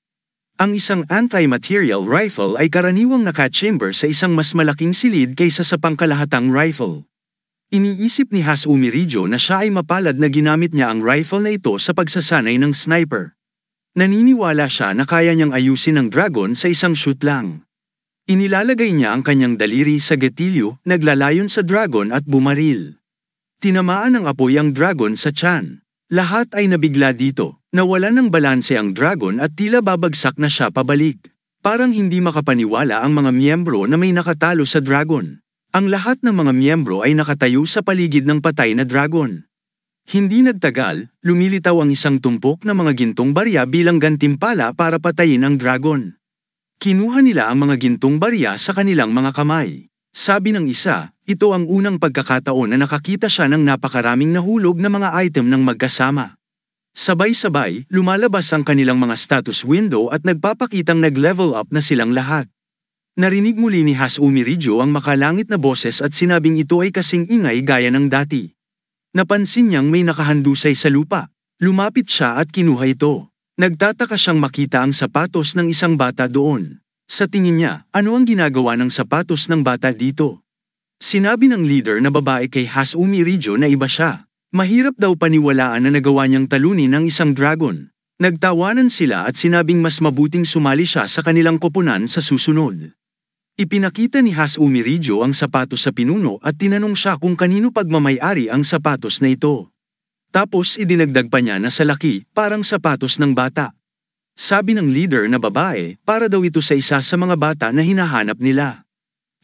Ang isang anti-material rifle ay karaniwang naka-chamber sa isang mas malaking silid kaysa sa pangkalahatang rifle. Iniisip ni Hasumi Riju na siya ay mapalad na ginamit niya ang rifle na ito sa pagsasanay ng sniper. Naniniwala siya na kaya niyang ayusin ang dragon sa isang shoot lang. Inilalagay niya ang kanyang daliri sa gatilyo, naglalayon sa dragon at bumaril. Tinamaan ng apoy ang dragon sa tiyan. Lahat ay nabigla dito. Nawalan ng balanse ang dragon at tila babagsak na siya pabalik. Parang hindi makapaniwala ang mga miyembro na may nakatalo sa dragon. Ang lahat ng mga miyembro ay nakatayo sa paligid ng patay na dragon. Hindi nagtagal, lumilitaw ang isang tumpok na mga gintong barya bilang gantimpala para patayin ang dragon. Kinuha nila ang mga gintong barya sa kanilang mga kamay. Sabi ng isa, ito ang unang pagkakataon na nakakita siya ng napakaraming nahulog na mga item ng magkasama. Sabay-sabay, lumalabas ang kanilang mga status window at nagpapakitang nag-level up na silang lahat. Narinig muli ni Hasumi Riju ang makalangit na boses at sinabing ito ay kasing ingay gaya ng dati. Napansin niyang may nakahandusay sa lupa. Lumapit siya at kinuha ito. Nagtataka siyang makita ang sapatos ng isang bata doon. Sa tingin niya, ano ang ginagawa ng sapatos ng bata dito? Sinabi ng leader na babae kay Hasumi Riju na iba siya. Mahirap daw paniwalaan na nagawa niyang talunin ng isang dragon. Nagtawanan sila at sinabing mas mabuting sumali siya sa kanilang koponan sa susunod. Ipinakita ni Hasumi Riju ang sapatos sa pinuno at tinanong siya kung kanino pagmamay-ari ang sapatos na ito. Tapos idinagdag pa niya na sa laki, parang sapatos ng bata. Sabi ng leader na babae, para daw ito sa isa sa mga bata na hinahanap nila.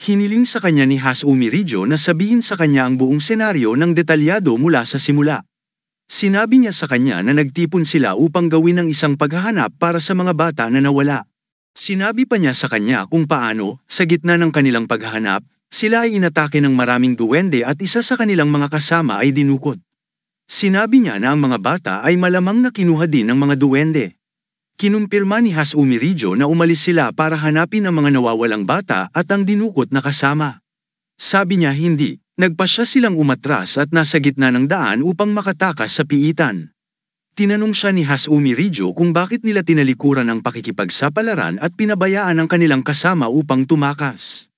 Hiniling sa kanya ni Hasumi Riju na sabihin sa kanya ang buong senaryo ng detalyado mula sa simula. Sinabi niya sa kanya na nagtipon sila upang gawin ang isang paghahanap para sa mga bata na nawala. Sinabi pa niya sa kanya kung paano, sa gitna ng kanilang paghahanap, sila ay inatake ng maraming duwende at isa sa kanilang mga kasama ay dinukot. Sinabi niya na ang mga bata ay malamang na kinuha din ng mga duwende. Kinumpirma ni Hasumi Riju na umalis sila para hanapin ang mga nawawalang bata at ang dinukot na kasama. Sabi niya hindi, nagpasya silang umatras at nasa gitna ng daan upang makatakas sa piitan. Tinanong siya ni Hasumi Riju kung bakit nila tinalikuran ang pakikipagsapalaran at pinabayaan ang kanilang kasama upang tumakas.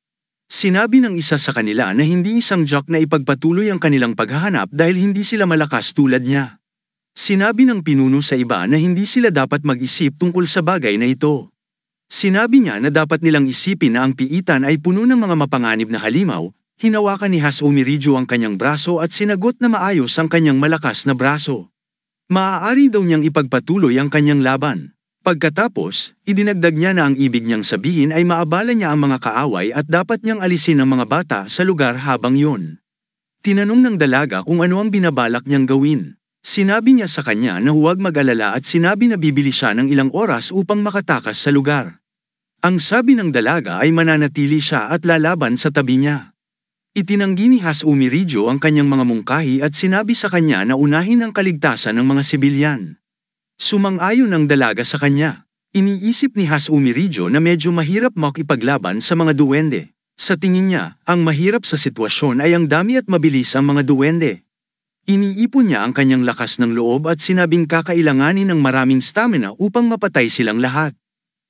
Sinabi ng isa sa kanila na hindi isang joke na ipagpatuloy ang kanilang paghahanap dahil hindi sila malakas tulad niya. Sinabi ng pinuno sa iba na hindi sila dapat mag-isip tungkol sa bagay na ito. Sinabi niya na dapat nilang isipin na ang piitan ay puno ng mga mapanganib na halimaw. Hinawakan ni Hasumi Rijou ang kanyang braso at sinagot na maayos ang kanyang malakas na braso. Maaari daw niyang ipagpatuloy ang kanyang laban. Pagkatapos, idinagdag niya na ang ibig niyang sabihin ay maabala niya ang mga kaaway at dapat niyang alisin ang mga bata sa lugar habang yun. Tinanong ng dalaga kung ano ang binabalak niyang gawin. Sinabi niya sa kanya na huwag mag-alala at sinabi na bibili siya ng ilang oras upang makatakas sa lugar. Ang sabi ng dalaga ay mananatili siya at lalaban sa tabi niya. Itinanggi ni Hasumi Rijou ang kanyang mga mungkahi at sinabi sa kanya na unahin ang kaligtasan ng mga sibilyan. Sumang-ayon ang dalaga sa kanya. Iniisip ni Hasumi Rijou na medyo mahirap makipaglaban sa mga duwende. Sa tingin niya, ang mahirap sa sitwasyon ay ang dami at mabilis ang mga duwende. Iniipon niya ang kanyang lakas ng loob at sinabing kakailanganin ng maraming stamina upang mapatay silang lahat.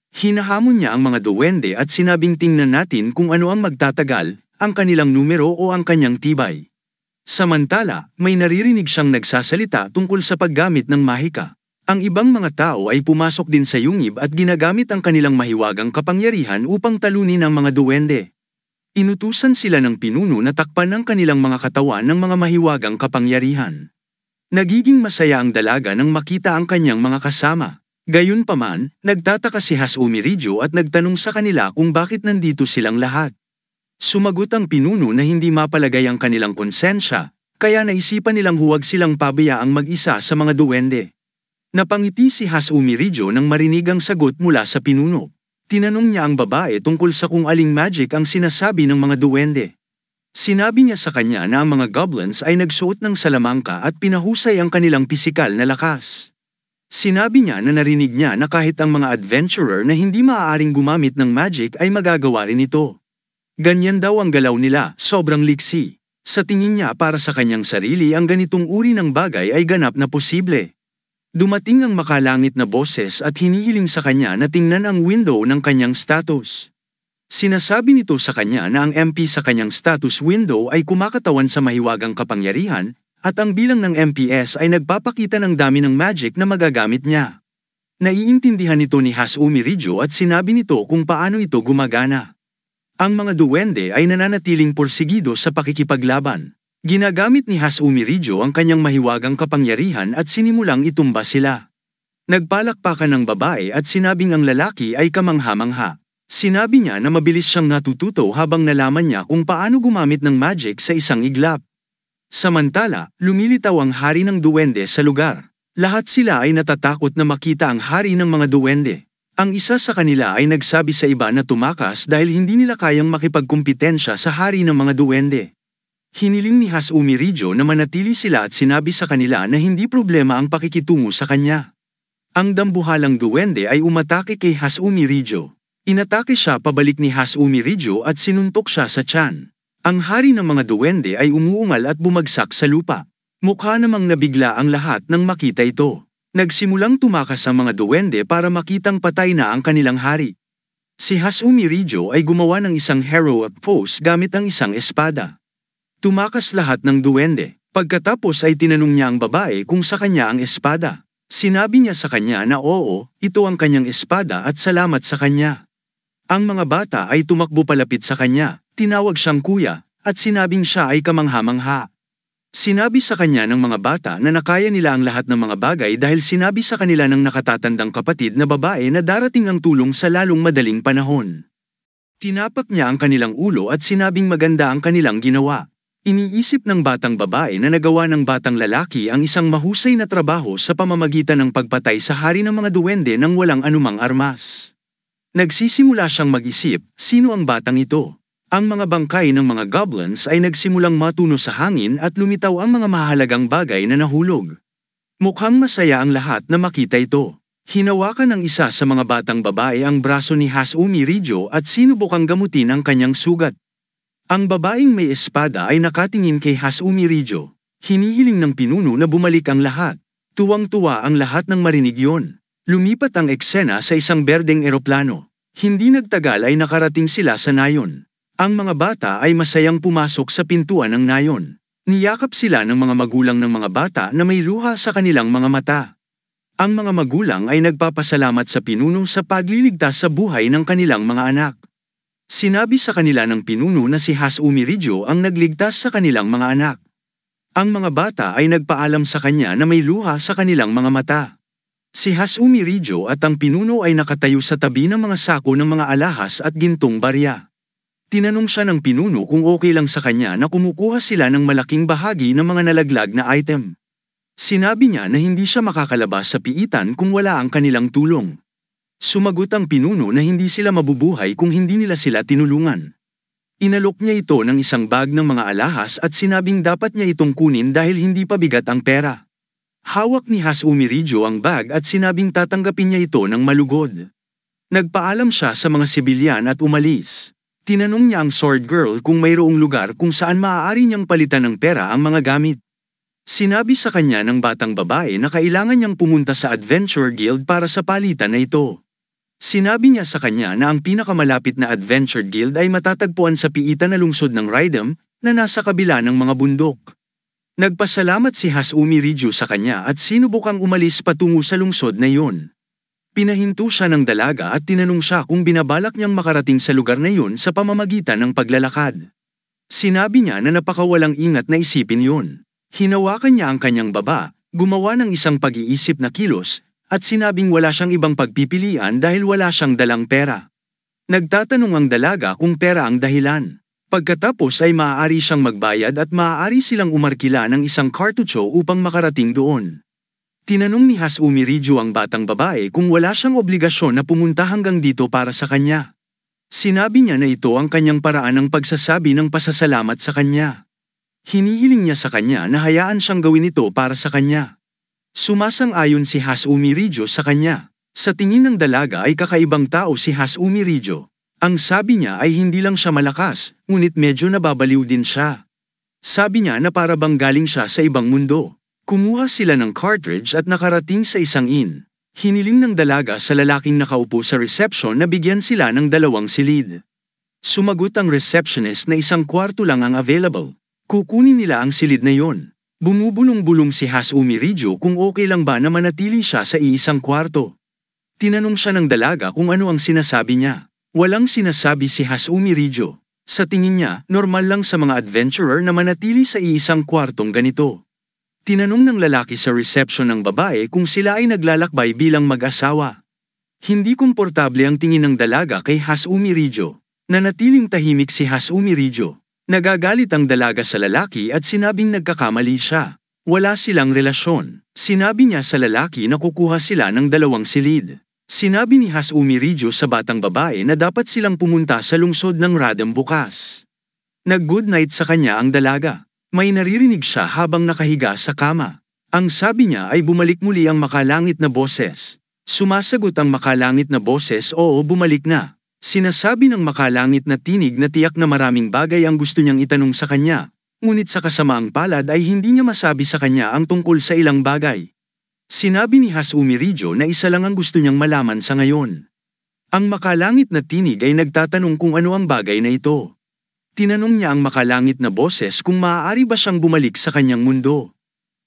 Hinahamon niya ang mga duwende at sinabing tingnan natin kung ano ang magtatagal, ang kanilang numero o ang kanyang tibay. Samantala, may naririnig siyang nagsasalita tungkol sa paggamit ng mahika. Ang ibang mga tao ay pumasok din sa yungib at ginagamit ang kanilang mahiwagang kapangyarihan upang talunin ang mga duwende. Inutusan sila ng pinuno na takpan ang kanilang mga katawan ng mga mahiwagang kapangyarihan. Nagiging masaya ang dalaga nang makita ang kanyang mga kasama. Gayunpaman, nagtataka si Hasumi Rijou at nagtanong sa kanila kung bakit nandito silang lahat. Sumagot ang pinuno na hindi mapalagay ang kanilang konsensya, kaya naisipan nilang huwag silang pabayaang mag-isa sa mga duwende. Napangiti si Hasumi Rijou nang marinig ang sagot mula sa pinuno. Tinanong niya ang babae tungkol sa kung aling magic ang sinasabi ng mga duwende. Sinabi niya sa kanya na ang mga goblins ay nagsuot ng salamangka at pinahusay ang kanilang pisikal na lakas. Sinabi niya na narinig niya na kahit ang mga adventurer na hindi maaaring gumamit ng magic ay magagawa rin ito. Ganyan daw ang galaw nila, sobrang liksi. Sa tingin niya para sa kanyang sarili ang ganitong uri ng bagay ay ganap na posible. Dumating ang makalangit na boses at hinihiling sa kanya na tingnan ang window ng kanyang status. Sinasabi nito sa kanya na ang MP sa kanyang status window ay kumakatawan sa mahiwagang kapangyarihan at ang bilang ng MPS ay nagpapakita ng dami ng magic na magagamit niya. Naiintindihan nito ni Hasumi Rijou at sinabi nito kung paano ito gumagana. Ang mga duwende ay nananatiling porsigido sa pakikipaglaban. Ginagamit ni Hasumi Rijou ang kanyang mahiwagang kapangyarihan at sinimulang itumba sila. Nagpalakpakan ng babae at sinabing ang lalaki ay kamangha-mangha. Sinabi niya na mabilis siyang natututo habang nalaman niya kung paano gumamit ng magic sa isang iglap. Samantala, lumilitaw ang hari ng duwende sa lugar. Lahat sila ay natatakot na makita ang hari ng mga duwende. Ang isa sa kanila ay nagsabi sa iba na tumakas dahil hindi nila kayang makipagkumpetensya sa hari ng mga duwende. Hiniling ni Hasumi Rijou na manatili sila at sinabi sa kanila na hindi problema ang pakikitungo sa kanya. Ang dambuhalang duwende ay umatake kay Hasumi Rijou. Inatake siya pabalik ni Hasumi Rijou at sinuntok siya sa tiyan. Ang hari ng mga duwende ay umuungal at bumagsak sa lupa. Mukha namang nabigla ang lahat nang makita ito. Nagsimulang tumakas ang mga duwende para makitang patay na ang kanilang hari. Si Hasumi Rijou ay gumawa ng isang heroic pose gamit ang isang espada. Tumakas lahat ng duwende. Pagkatapos ay tinanong niya ang babae kung sa kanya ang espada. Sinabi niya sa kanya na oo, ito ang kanyang espada at salamat sa kanya. Ang mga bata ay tumakbo palapit sa kanya, tinawag siyang kuya, at sinabing siya ay kamangha-mangha. Sinabi sa kanya ng mga bata na nakaya nila ang lahat ng mga bagay dahil sinabi sa kanila ng nakatatandang kapatid na babae na darating ang tulong sa lalong madaling panahon. Tinapak niya ang kanilang ulo at sinabing maganda ang kanilang ginawa. Iniisip ng batang babae na nagawa ng batang lalaki ang isang mahusay na trabaho sa pamamagitan ng pagpatay sa hari ng mga duwende nang walang anumang armas. Nagsisimula siyang mag-isip, sino ang batang ito? Ang mga bangkay ng mga goblins ay nagsimulang matuno sa hangin at lumitaw ang mga mahalagang bagay na nahulog. Mukhang masaya ang lahat na makita ito. Hinawakan ng isa sa mga batang babae ang braso ni Hasumi Rijou at sinubukang gamutin ang kanyang sugat. Ang babaeng may espada ay nakatingin kay Hasumi Rijou. Hinihiling ng pinuno na bumalik ang lahat. Tuwang-tuwa ang lahat ng marinig yon. Lumipat ang eksena sa isang berdeng eroplano. Hindi nagtagal ay nakarating sila sa nayon. Ang mga bata ay masayang pumasok sa pintuan ng nayon. Niyakap sila ng mga magulang ng mga bata na may luha sa kanilang mga mata. Ang mga magulang ay nagpapasalamat sa pinuno sa pagliligtas sa buhay ng kanilang mga anak. Sinabi sa kanila ng pinuno na si Hasumi Rijo ang nagligtas sa kanilang mga anak. Ang mga bata ay nagpaalam sa kanya na may luha sa kanilang mga mata. Si Hasumi Rijo at ang pinuno ay nakatayo sa tabi ng mga sako ng mga alahas at gintong barya. Tinanong siya ng pinuno kung okay lang sa kanya na kumukuha sila ng malaking bahagi ng mga nalaglag na item. Sinabi niya na hindi siya makakalabas sa piitan kung wala ang kanilang tulong. Sumagot ang pinuno na hindi sila mabubuhay kung hindi nila sila tinulungan. Inalok niya ito ng isang bag ng mga alahas at sinabing dapat niya itong kunin dahil hindi pa bigat ang pera. Hawak ni Hasumi Rijo ang bag at sinabing tatanggapin niya ito ng malugod. Nagpaalam siya sa mga sibilyan at umalis. Tinanong niya ang sword girl kung mayroong lugar kung saan maaari niyang palitan ng pera ang mga gamit. Sinabi sa kanya ng batang babae na kailangan niyang pumunta sa Adventure Guild para sa palitan na ito. Sinabi niya sa kanya na ang pinakamalapit na Adventure Guild ay matatagpuan sa piitan na lungsod ng Rydam na nasa kabila ng mga bundok. Nagpasalamat si Hasumi Rijo sa kanya at sinubukang umalis patungo sa lungsod na iyon. Pinahinto siya ng dalaga at tinanong siya kung binabalak niyang makarating sa lugar na iyon sa pamamagitan ng paglalakad. Sinabi niya na napakawalang ingat na isipin yun. Hinawakan niya ang kanyang baba, gumawa ng isang pag-iisip na kilos, at sinabing wala siyang ibang pagpipilian dahil wala siyang dalang pera. Nagtatanong ang dalaga kung pera ang dahilan. Pagkatapos ay maaari siyang magbayad at maaari silang umarkila ng isang kartucho upang makarating doon. Tinanong ni Hasumi Rijo ang batang babae kung wala siyang obligasyon na pumunta hanggang dito para sa kanya. Sinabi niya na ito ang kanyang paraan ng pagsasabi ng pasasalamat sa kanya. Hinihiling niya sa kanya na hayaan siyang gawin ito para sa kanya. Sumasang-ayon si Hasumi Rijo sa kanya. Sa tingin ng dalaga ay kakaibang tao si Hasumi Rijo. Ang sabi niya ay hindi lang siya malakas, ngunit medyo nababaliw din siya. Sabi niya na para bang galing siya sa ibang mundo. Kumuha sila ng cartridge at nakarating sa isang inn. Hiniling ng dalaga sa lalaking nakaupo sa reception na bigyan sila ng 2 silid. Sumagot ang receptionist na isang kwarto lang ang available. Kukunin nila ang silid na yon. Bumubulong-bulong si Hasumi Rijo kung okay lang ba na manatili siya sa iisang kwarto. Tinanong siya ng dalaga kung ano ang sinasabi niya. Walang sinasabi si Hasumi Rijo. Sa tingin niya, normal lang sa mga adventurer na manatili sa iisang kwartong ganito. Tinanong ng lalaki sa reception ng babae kung sila ay naglalakbay bilang mag-asawa. Hindi komportable ang tingin ng dalaga kay Hasumi Rijo. Nanatiling tahimik si Hasumi Rijo. Nagagalit ang dalaga sa lalaki at sinabing nagkakamali siya. Wala silang relasyon. Sinabi niya sa lalaki na kukuha sila ng 2 silid. Sinabi ni Hasumi Rijo sa batang babae na dapat silang pumunta sa lungsod ng Rydam bukas. Nag-good night sa kanya ang dalaga. May naririnig siya habang nakahiga sa kama. Ang sabi niya ay bumalik muli ang makalangit na boses. Sumasagot ang makalangit na boses, oo, bumalik na. Sinasabi ng makalangit na tinig na tiyak na maraming bagay ang gusto niyang itanong sa kanya, ngunit sa kasamaang palad ay hindi niya masabi sa kanya ang tungkol sa ilang bagay. Sinabi ni Hasumi Rijo na isa lang ang gusto niyang malaman sa ngayon. Ang makalangit na tinig ay nagtatanong kung ano ang bagay na ito. Tinanong niya ang makalangit na boses kung maaari ba siyang bumalik sa kanyang mundo.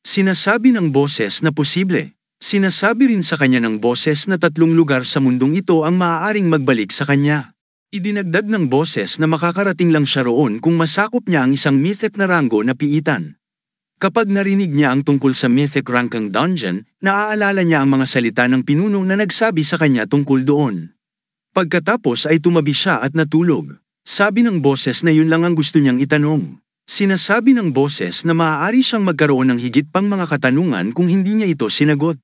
Sinasabi ng boses na posible. Sinasabi rin sa kanya ng boses na 3 lugar sa mundong ito ang maaaring magbalik sa kanya. Idinagdag ng boses na makakarating lang siya roon kung masakop niya ang isang mythic na ranggo na piitan. Kapag narinig niya ang tungkol sa mythic rankang dungeon, naaalala niya ang mga salita ng pinuno na nagsabi sa kanya tungkol doon. Pagkatapos ay tumabi siya at natulog. Sabi ng boses na yun lang ang gusto niyang itanong. Sinasabi ng boses na maaari siyang magkaroon ng higit pang mga katanungan kung hindi niya ito sinagot.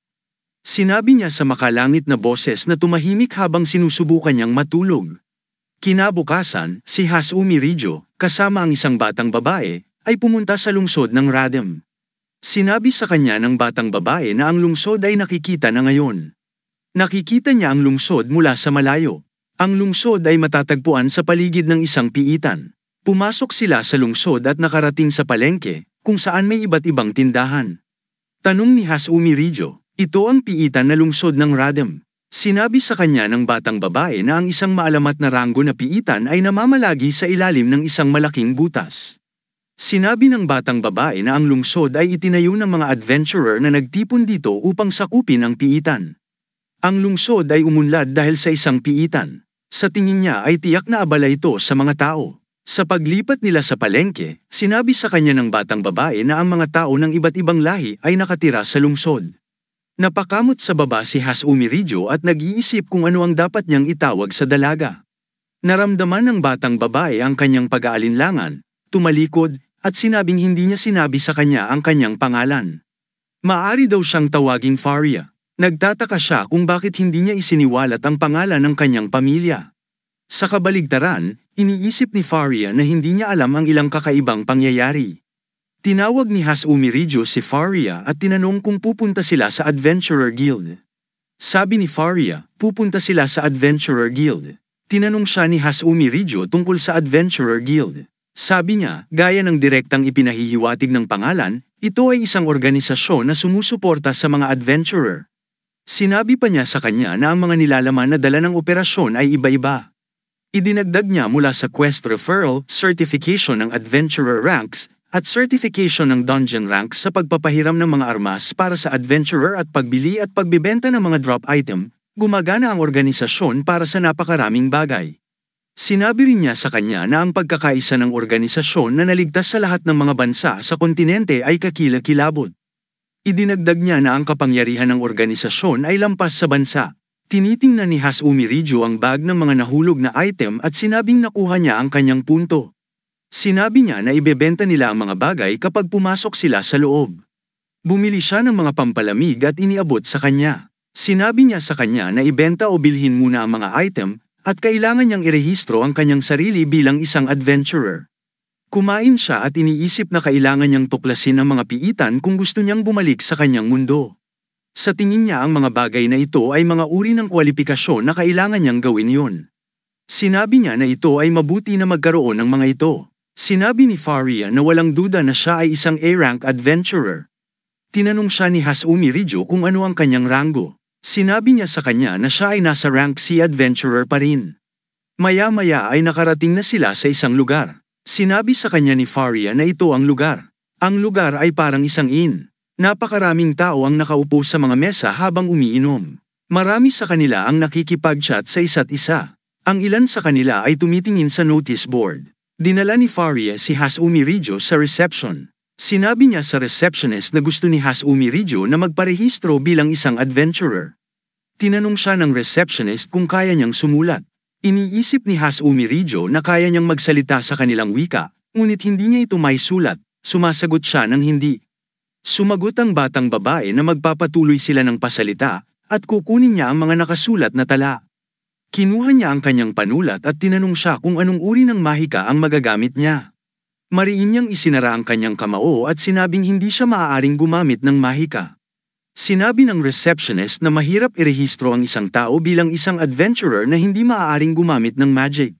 Sinabi niya sa makalangit na boses na tumahimik habang sinusubukan niyang matulog. Kinabukasan, si Hasumi Rijo, kasama ang isang batang babae, ay pumunta sa lungsod ng Rydam. Sinabi sa kanya ng batang babae na ang lungsod ay nakikita na ngayon. Nakikita niya ang lungsod mula sa malayo. Ang lungsod ay matatagpuan sa paligid ng isang piitan. Pumasok sila sa lungsod at nakarating sa palengke, kung saan may iba't ibang tindahan. Tanong ni Hasumi Rijo, ito ang piitan na lungsod ng Rydam. Sinabi sa kanya ng batang babae na ang isang maalamat na ranggo na piitan ay namamalagi sa ilalim ng isang malaking butas. Sinabi ng batang babae na ang lungsod ay itinayo ng mga adventurer na nagtipon dito upang sakupin ang piitan. Ang lungsod ay umunlad dahil sa isang piitan. Sa tingin niya ay tiyak na abala ito sa mga tao. Sa paglipat nila sa palengke, sinabi sa kanya ng batang babae na ang mga tao ng iba't ibang lahi ay nakatira sa lungsod. Napakamot sa baba si Hasumi Ridjo at nag-iisip kung ano ang dapat niyang itawag sa dalaga. Naramdaman ng batang babae ang kanyang pag-aalinlangan, tumalikod, at sinabing hindi niya sinabi sa kanya ang kanyang pangalan. Maari daw siyang tawaging Faria. Nagtataka siya kung bakit hindi niya isiniwalat ang pangalan ng kanyang pamilya. Sa kabaligtaran, iniisip ni Faria na hindi niya alam ang ilang kakaibang pangyayari. Tinawag ni Hasumi Ridjo si Faria at tinanong kung pupunta sila sa Adventurer Guild. Sabi ni Faria, pupunta sila sa Adventurer Guild. Tinanong siya ni Hasumi Ridjo tungkol sa Adventurer Guild. Sabi niya, gaya ng direktang ipinahihiwatig ng pangalan, ito ay isang organisasyon na sumusuporta sa mga adventurer. Sinabi pa niya sa kanya na ang mga nilalaman na dala ng operasyon ay iba-iba. Idinagdag niya mula sa Quest Referral, Certification ng Adventurer Ranks, at Certification ng Dungeon Ranks sa pagpapahiram ng mga armas para sa adventurer at pagbili at pagbibenta ng mga drop item, gumagana ang organisasyon para sa napakaraming bagay. Sinabi rin niya sa kanya na ang pagkakaisa ng organisasyon na naligtas sa lahat ng mga bansa sa kontinente ay kakilakilabot. Idinagdag niya na ang kapangyarihan ng organisasyon ay lampas sa bansa. Tinitingnan ni Hasumi Ridjo ang bag ng mga nahulog na item at sinabing nakuha niya ang kanyang punto. Sinabi niya na ibebenta nila ang mga bagay kapag pumasok sila sa loob. Bumili siya ng mga pampalamig at iniabot sa kanya. Sinabi niya sa kanya na ibenta o bilhin muna ang mga item at kailangan niyang irehistro ang kanyang sarili bilang isang adventurer. Kumain siya at iniisip na kailangan niyang tuklasin ang mga piitan kung gusto niyang bumalik sa kanyang mundo. Sa tingin niya ang mga bagay na ito ay mga uri ng kwalipikasyon na kailangan niyang gawin yun. Sinabi niya na ito ay mabuti na magkaroon ng mga ito. Sinabi ni Faria na walang duda na siya ay isang A-rank adventurer. Tinanong siya ni Hasumi Ridjo kung ano ang kanyang ranggo. Sinabi niya sa kanya na siya ay nasa rank C adventurer pa rin. Maya-maya ay nakarating na sila sa isang lugar. Sinabi sa kanya ni Faria na ito ang lugar. Ang lugar ay parang isang inn. Napakaraming tao ang nakaupo sa mga mesa habang umiinom. Marami sa kanila ang nakikipag-chat sa isa't isa. Ang ilan sa kanila ay tumitingin sa notice board. Dinala ni Faria si Hasumi Ridjo sa reception. Sinabi niya sa receptionist na gusto ni Hasumi Ridjo na magparehistro bilang isang adventurer. Tinanong siya ng receptionist kung kaya niyang sumulat. Iniisip ni Hasumi Ridjo na kaya niyang magsalita sa kanilang wika, ngunit hindi niya ito may sulat. Sumasagot siya ng hindi. Sumagot ang batang babae na magpapatuloy sila ng pasalita at kukunin niya ang mga nakasulat na tala. Kinuha niya ang kanyang panulat at tinanong siya kung anong uri ng mahika ang magagamit niya. Mariin niyang isinara ang kanyang kamao at sinabing hindi siya maaaring gumamit ng mahika. Sinabi ng receptionist na mahirap irehistro ang isang tao bilang isang adventurer na hindi maaaring gumamit ng magic.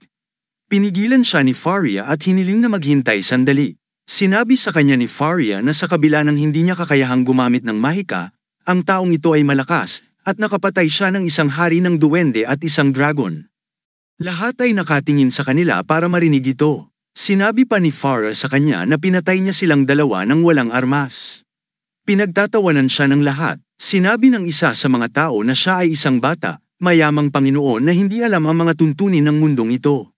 Pinigilan siya ni Faria at hiniling na maghintay sandali. Sinabi sa kanya ni Faria na sa kabila ng hindi niya kakayahang gumamit ng mahika, ang taong ito ay malakas at nakapatay siya ng isang hari ng duwende at isang dragon. Lahat ay nakatingin sa kanila para marinig ito. Sinabi pa ni Faria sa kanya na pinatay niya silang dalawa ng walang armas. Pinagtatawanan siya ng lahat. Sinabi ng isa sa mga tao na siya ay isang bata, mayamang Panginoon na hindi alam ang mga tuntunin ng mundong ito.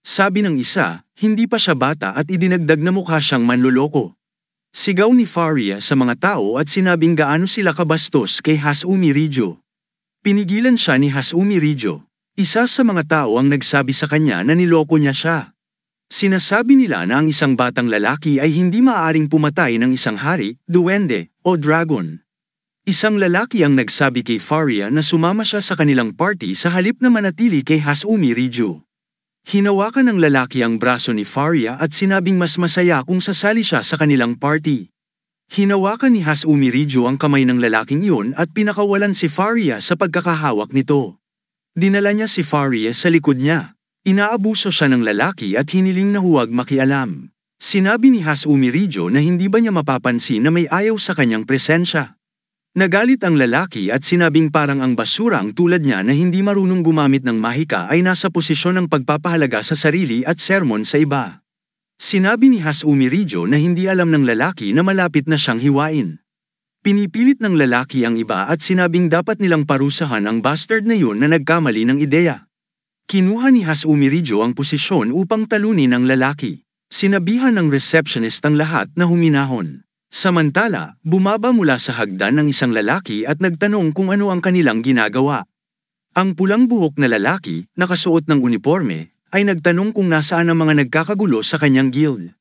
Sabi ng isa, hindi pa siya bata at idinagdag na mukha siyang manloloko. Sigaw ni Faria sa mga tao at sinabing gaano sila kabastos kay Hasumi Ridjo. Pinigilan siya ni Hasumi Ridjo. Isa sa mga tao ang nagsabi sa kanya na niloko niya siya. Sinasabi nila na ang isang batang lalaki ay hindi maaaring pumatay ng isang hari, duwende, o dragon. Isang lalaki ang nagsabi kay Faria na sumama siya sa kanilang party sa halip na manatili kay Hasumi Ridjo. Hinawakan ng lalaki ang braso ni Faria at sinabing mas masaya kung sasali siya sa kanilang party. Hinawakan ni Hasumi Ridjo ang kamay ng lalaking iyon at pinakawalan si Faria sa pagkakahawak nito. Dinala niya si Faria sa likod niya. Inaabuso siya ng lalaki at hiniling na huwag makialam. Sinabi ni Hasumi Ridjo na hindi ba niya mapapansin na may ayaw sa kanyang presensya. Nagalit ang lalaki at sinabing parang ang basura ang tulad niya na hindi marunong gumamit ng mahika ay nasa posisyon ng pagpapahalaga sa sarili at sermon sa iba. Sinabi ni Hasumi Rijo na hindi alam ng lalaki na malapit na siyang hiwain. Pinipilit ng lalaki ang iba at sinabing dapat nilang parusahan ang bastard na yun na nagkamali ng ideya. Kinuha ni Hasumi Rijo ang posisyon upang talunin ang lalaki. Sinabihan ng receptionist ang lahat na huminahon. Samantala, bumaba mula sa hagdan ng isang lalaki at nagtanong kung ano ang kanilang ginagawa. Ang pulang buhok na lalaki, nakasuot ng uniforme, ay nagtanong kung nasaan ang mga nagkakagulo sa kanyang guild.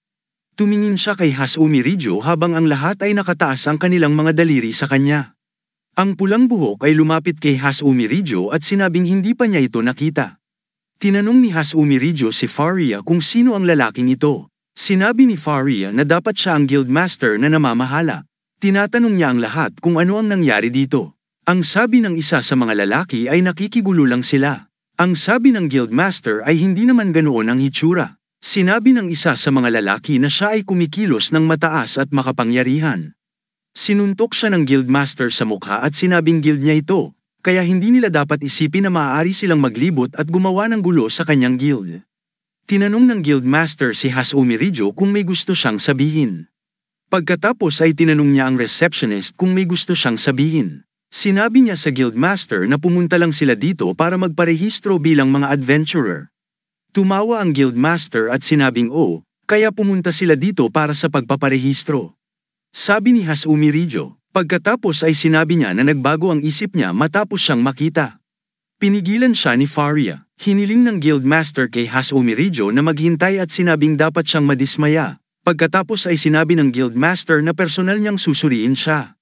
Tumingin siya kay Hasumi Rijo habang ang lahat ay nakataas ang kanilang mga daliri sa kanya. Ang pulang buhok ay lumapit kay Hasumi Rijo at sinabing hindi pa niya ito nakita. Tinanong ni Hasumi Rijo si Faria kung sino ang lalaking ito. Sinabi ni Faria na dapat siya ang guildmaster na namamahala. Tinatanong niya ang lahat kung ano ang nangyari dito. Ang sabi ng isa sa mga lalaki ay nakikigulo lang sila. Ang sabi ng guildmaster ay hindi naman ganoon ang hitsura. Sinabi ng isa sa mga lalaki na siya ay kumikilos ng mataas at makapangyarihan. Sinuntok siya ng guildmaster sa mukha at sinabing guild niya ito. Kaya hindi nila dapat isipin na maaari silang maglibot at gumawa ng gulo sa kanyang guild. Tinanong ng guildmaster si Hasumi Rijo kung may gusto siyang sabihin. Pagkatapos ay tinanong niya ang receptionist kung may gusto siyang sabihin. Sinabi niya sa guildmaster na pumunta lang sila dito para magparehistro bilang mga adventurer. Tumawa ang guildmaster at sinabing kaya pumunta sila dito para sa pagpaparehistro. Sabi ni Hasumi Rijo. Pagkatapos ay sinabi niya na nagbago ang isip niya matapos siyang makita. Pinigilan siya ni Faria. Hiniling ng guildmaster kay Hasumi Rijo na maghintay at sinabing dapat siyang madismaya. Pagkatapos ay sinabi ng guildmaster na personal niyang susuriin siya.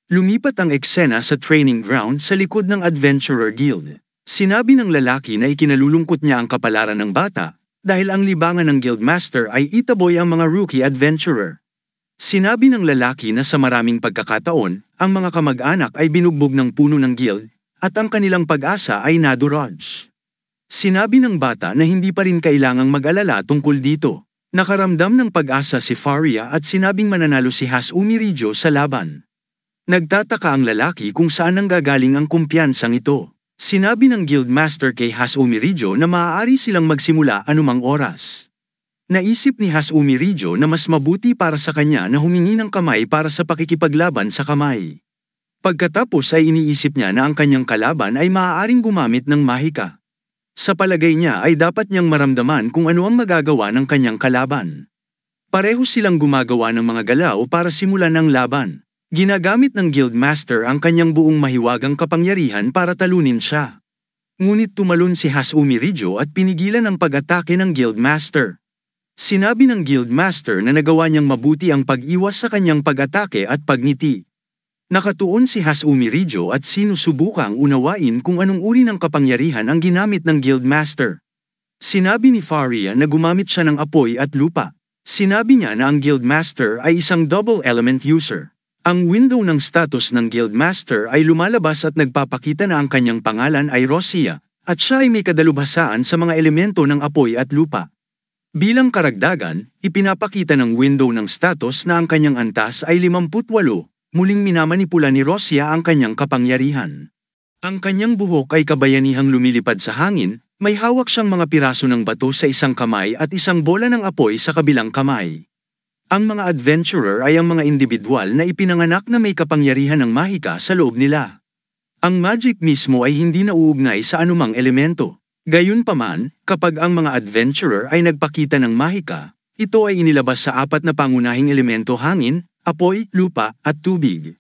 Lumipat ang eksena sa training ground sa likod ng Adventurer Guild. Sinabi ng lalaki na ikinalulungkot niya ang kapalaran ng bata dahil ang libangan ng guildmaster ay itaboy ang mga rookie adventurer. Sinabi ng lalaki na sa maraming pagkakataon, ang mga kamag-anak ay binugbog ng puno ng guild, at ang kanilang pag-asa ay naduraj. Sinabi ng bata na hindi pa rin kailangang mag-alala tungkol dito. Nakaramdam ng pag-asa si Faria at sinabing mananalo si Hasumi Rijo sa laban. Nagtataka ang lalaki kung saan nanggagaling ang kumpiyansang ito. Sinabi ng guildmaster kay Hasumi Rijo na maaari silang magsimula anumang oras. Naisip ni Hasumi Rijo na mas mabuti para sa kanya na humingi ng kamay para sa pakikipaglaban sa kamay. Pagkatapos ay iniisip niya na ang kanyang kalaban ay maaaring gumamit ng mahika. Sa palagay niya ay dapat niyang maramdaman kung ano ang magagawa ng kanyang kalaban. Pareho silang gumagawa ng mga galaw para simulan ang laban. Ginagamit ng guildmaster ang kanyang buong mahiwagang kapangyarihan para talunin siya. Ngunit tumalon si Hasumi Rijo at pinigilan ang pag-atake ng guildmaster. Sinabi ng guildmaster na nagawa niyang mabuti ang pag-iwas sa kanyang pag-atake at pagngiti. Nakatuon si Hasumi Rijo at sinusubukang unawain kung anong uri ng kapangyarihan ang ginamit ng guildmaster. Sinabi ni Faria na gumamit siya ng apoy at lupa. Sinabi niya na ang guildmaster ay isang double element user. Ang window ng status ng guildmaster ay lumalabas at nagpapakita na ang kanyang pangalan ay Rosia, at siya ay may kadalubhasaan sa mga elemento ng apoy at lupa. Bilang karagdagan, ipinapakita ng window ng status na ang kanyang antas ay 58, muling minamanipula ni Rosia ang kanyang kapangyarihan. Ang kanyang buhok ay kabayanihang lumilipad sa hangin, may hawak siyang mga piraso ng bato sa isang kamay at isang bola ng apoy sa kabilang kamay. Ang mga adventurer ay ang mga individual na ipinanganak na may kapangyarihan ng mahika sa loob nila. Ang magic mismo ay hindi nauugnay sa anumang elemento. Gayunpaman, kapag ang mga adventurer ay nagpakita ng mahika, ito ay inilabas sa apat na pangunahing elemento: hangin, apoy, lupa, at tubig.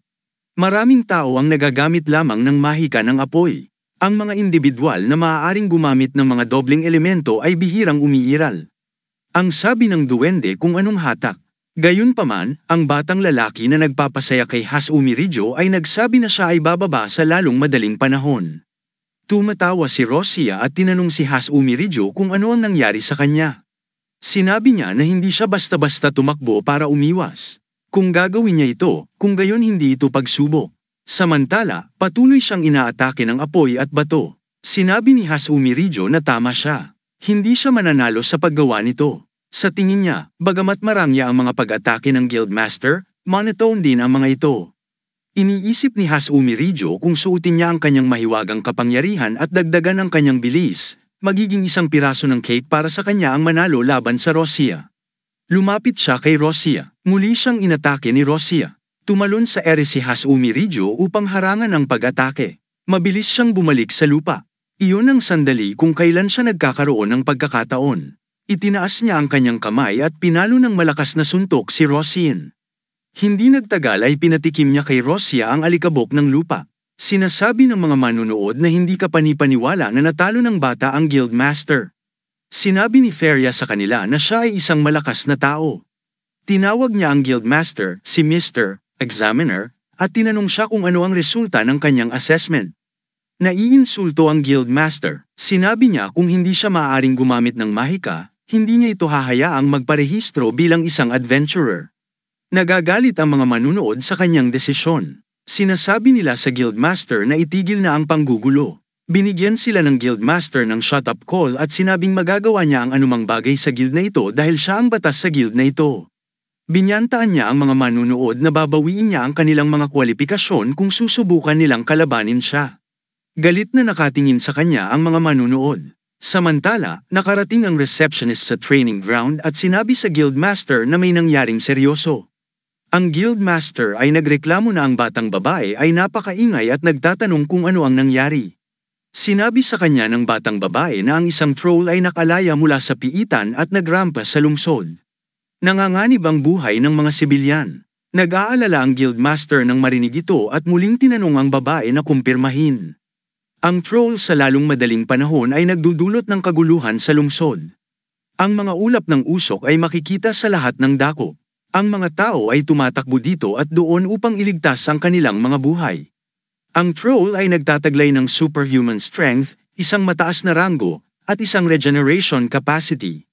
Maraming tao ang nagagamit lamang ng mahika ng apoy. Ang mga individual na maaaring gumamit ng mga dobleng elemento ay bihirang umiiral. Ang sabi ng duwende kung anong hatak. Gayunpaman, ang batang lalaki na nagpapasaya kay Hasumi Rijo ay nagsabi na siya ay bababa sa lalong madaling panahon. Tumatawa si Rosia at tinanong si Hasumi Rijo kung ano ang nangyari sa kanya. Sinabi niya na hindi siya basta-basta tumakbo para umiwas. Kung gagawin niya ito, kung gayon hindi ito pagsubok. Samantala, patuloy siyang inaatake ng apoy at bato. Sinabi ni Hasumi Rijo na tama siya. Hindi siya mananalo sa paggawa nito. Sa tingin niya, bagamat marangya ang mga pag-atake ng guildmaster, monotone din ang mga ito. Iniisip ni Hasumi Rijo kung suotin niya ang kanyang mahiwagang kapangyarihan at dagdagan ang kanyang bilis, magiging isang piraso ng cake para sa kanya ang manalo laban sa Rosia. Lumapit siya kay Rosia. Muli siyang inatake ni Rosia. Tumalon sa ere si Hasumi Rijo upang harangan ang pag-atake. Mabilis siyang bumalik sa lupa. Iyon ang sandali kung kailan siya nagkakaroon ng pagkakataon. Itinaas niya ang kanyang kamay at pinalo ng malakas na suntok si Rosian. Hindi nagtagal ay pinatikim niya kay Rosia ang alikabok ng lupa. Sinasabi ng mga manunood na hindi kapanipaniwala na natalo ng bata ang Guildmaster. Sinabi ni Feria sa kanila na siya ay isang malakas na tao. Tinawag niya ang Guildmaster, si Mr. Examiner, at tinanong siya kung ano ang resulta ng kanyang assessment. Naiinsulto ang Guildmaster. Sinabi niya kung hindi siya maaaring gumamit ng mahika, hindi niya ito hahayaang magparehistro bilang isang adventurer. Nagagalit ang mga manunood sa kanyang desisyon. Sinasabi nila sa Guildmaster na itigil na ang panggugulo. Binigyan sila ng Guildmaster ng shut-up call at sinabing magagawa niya ang anumang bagay sa guild na ito dahil siya ang batas sa guild na ito. Binyantaan niya ang mga manunood na babawiin niya ang kanilang mga kwalifikasyon kung susubukan nilang kalabanin siya. Galit na nakatingin sa kanya ang mga manunood. Samantala, nakarating ang receptionist sa training ground at sinabi sa Guildmaster na may nangyaring seryoso. Ang Guildmaster ay nagreklamo na ang batang babae ay napakaingay at nagtatanong kung ano ang nangyari. Sinabi sa kanya ng batang babae na ang isang troll ay nakalaya mula sa piitan at nagrampas sa lungsod. Nanganganib ang buhay ng mga sibilyan. Nag-aalala ang Guildmaster nang marinig ito at muling tinanong ang babae na kumpirmahin. Ang troll sa lalong madaling panahon ay nagdudulot ng kaguluhan sa lungsod. Ang mga ulap ng usok ay makikita sa lahat ng dako. Ang mga tao ay tumatakbo dito at doon upang iligtas ang kanilang mga buhay. Ang troll ay nagtataglay ng superhuman strength, isang mataas na rango, at isang regeneration capacity.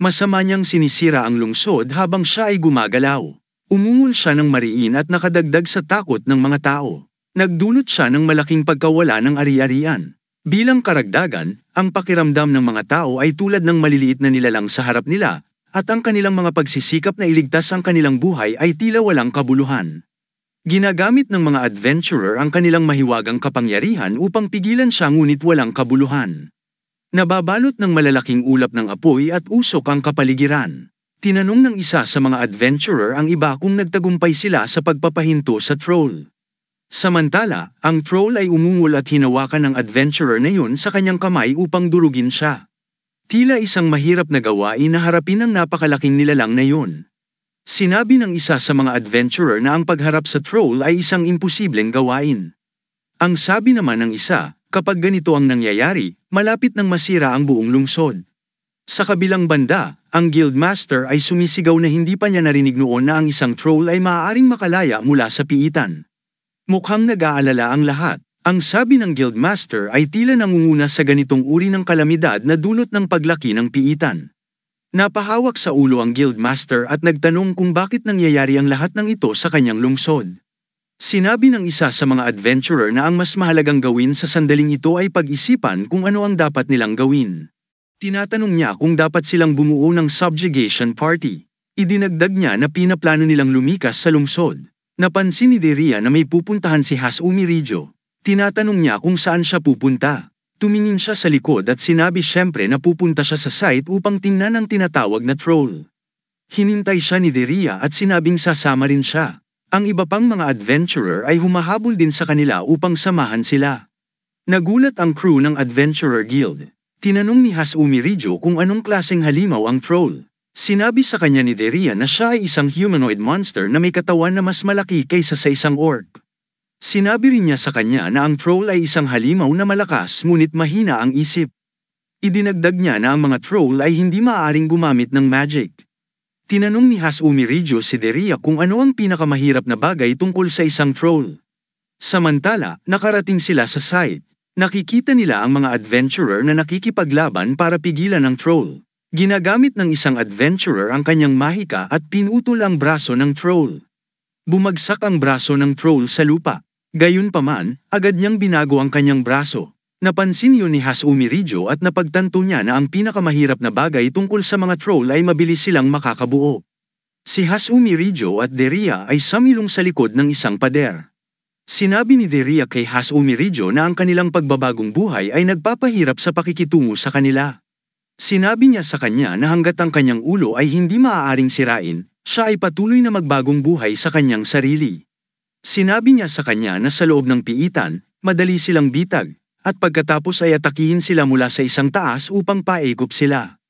Masama niyang sinisira ang lungsod habang siya ay gumagalaw. Umungol siya ng mariin at nakadagdag sa takot ng mga tao. Nagdulot siya ng malaking pagkawala ng ari-arian. Bilang karagdagan, ang pakiramdam ng mga tao ay tulad ng maliliit na nilalang sa harap nila, at ang kanilang mga pagsisikap na iligtas ang kanilang buhay ay tila walang kabuluhan. Ginagamit ng mga adventurer ang kanilang mahiwagang kapangyarihan upang pigilan siya ngunit walang kabuluhan. Nababalot ng malalaking ulap ng apoy at usok ang kapaligiran. Tinanong ng isa sa mga adventurer ang iba kung nagtagumpay sila sa pagpapahinto sa troll. Samantala, ang troll ay umungol at hinawakan ng adventurer na yun sa kanyang kamay upang durugin siya. Tila isang mahirap na gawain na harapin ang napakalaking nilalang na yun. Sinabi ng isa sa mga adventurer na ang pagharap sa troll ay isang imposibleng gawain. Ang sabi naman ng isa, kapag ganito ang nangyayari, malapit nang masira ang buong lungsod. Sa kabilang banda, ang Guildmaster ay sumisigaw na hindi pa niya narinig noon na ang isang troll ay maaaring makalaya mula sa piitan. Mukhang nag-aalala ang lahat. Ang sabi ng Guildmaster ay tila nangunguna sa ganitong uri ng kalamidad na dulot ng paglaki ng piitan. Napahawak sa ulo ang Guildmaster at nagtanong kung bakit nangyayari ang lahat ng ito sa kanyang lungsod. Sinabi ng isa sa mga adventurer na ang mas mahalagang gawin sa sandaling ito ay pag-isipan kung ano ang dapat nilang gawin. Tinatanong niya kung dapat silang bumuo ng subjugation party. Idinagdag niya na pinaplano nilang lumikas sa lungsod. Napansin ni Deria na may pupuntahan si Hasumi Rijo. Tinatanong niya kung saan siya pupunta. Tumingin siya sa likod at sinabi siyempre na pupunta siya sa site upang tingnan ang tinatawag na troll. Hinintay siya ni Deria at sinabing sasama rin siya. Ang iba pang mga adventurer ay humahabol din sa kanila upang samahan sila. Nagulat ang crew ng Adventurer Guild. Tinanong ni Hasumi Rijo kung anong klaseng halimaw ang troll. Sinabi sa kanya ni Deria na siya ay isang humanoid monster na may katawan na mas malaki kaysa sa isang orc. Sinabi rin niya sa kanya na ang troll ay isang halimaw na malakas ngunit mahina ang isip. Idinagdag niya na ang mga troll ay hindi maaaring gumamit ng magic. Tinanong ni Hasumi Rijo si Deria kung ano ang pinakamahirap na bagay tungkol sa isang troll. Samantala, nakarating sila sa site. Nakikita nila ang mga adventurer na nakikipaglaban para pigilan ang troll. Ginagamit ng isang adventurer ang kanyang mahika at pinutol ang braso ng troll. Bumagsak ang braso ng troll sa lupa. Gayunpaman, agad niyang binago ang kanyang braso. Napansin yun ni Hasumi Rijo at napagtanto niya na ang pinakamahirap na bagay tungkol sa mga troll ay mabilis silang makakabuo. Si Hasumi Rijo at Deria ay samilong sa likod ng isang pader. Sinabi ni Deria kay Hasumi Rijo na ang kanilang pagbabagong buhay ay nagpapahirap sa pakikitungo sa kanila. Sinabi niya sa kanya na hanggat ang kanyang ulo ay hindi maaaring sirain, siya ay patuloy na magbagong buhay sa kanyang sarili. Sinabi niya sa kanya na sa loob ng piitan, madali silang bitag, at pagkatapos ay atakihin sila mula sa isang taas upang paikop sila.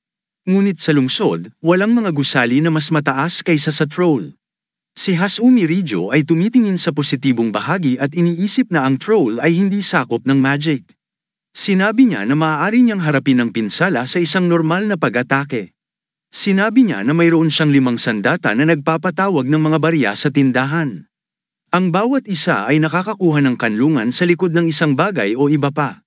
Ngunit sa lungsod, walang mga gusali na mas mataas kaysa sa troll. Si Hasumi Rijo ay tumitingin sa positibong bahagi at iniisip na ang troll ay hindi sakop ng magic. Sinabi niya na maaari niyang harapin ang pinsala sa isang normal na pag-atake. Sinabi niya na mayroon siyang 5 sandata na nagpapatawag ng mga barya sa tindahan. Ang bawat isa ay nakakakuha ng kanlungan sa likod ng isang bagay o iba pa.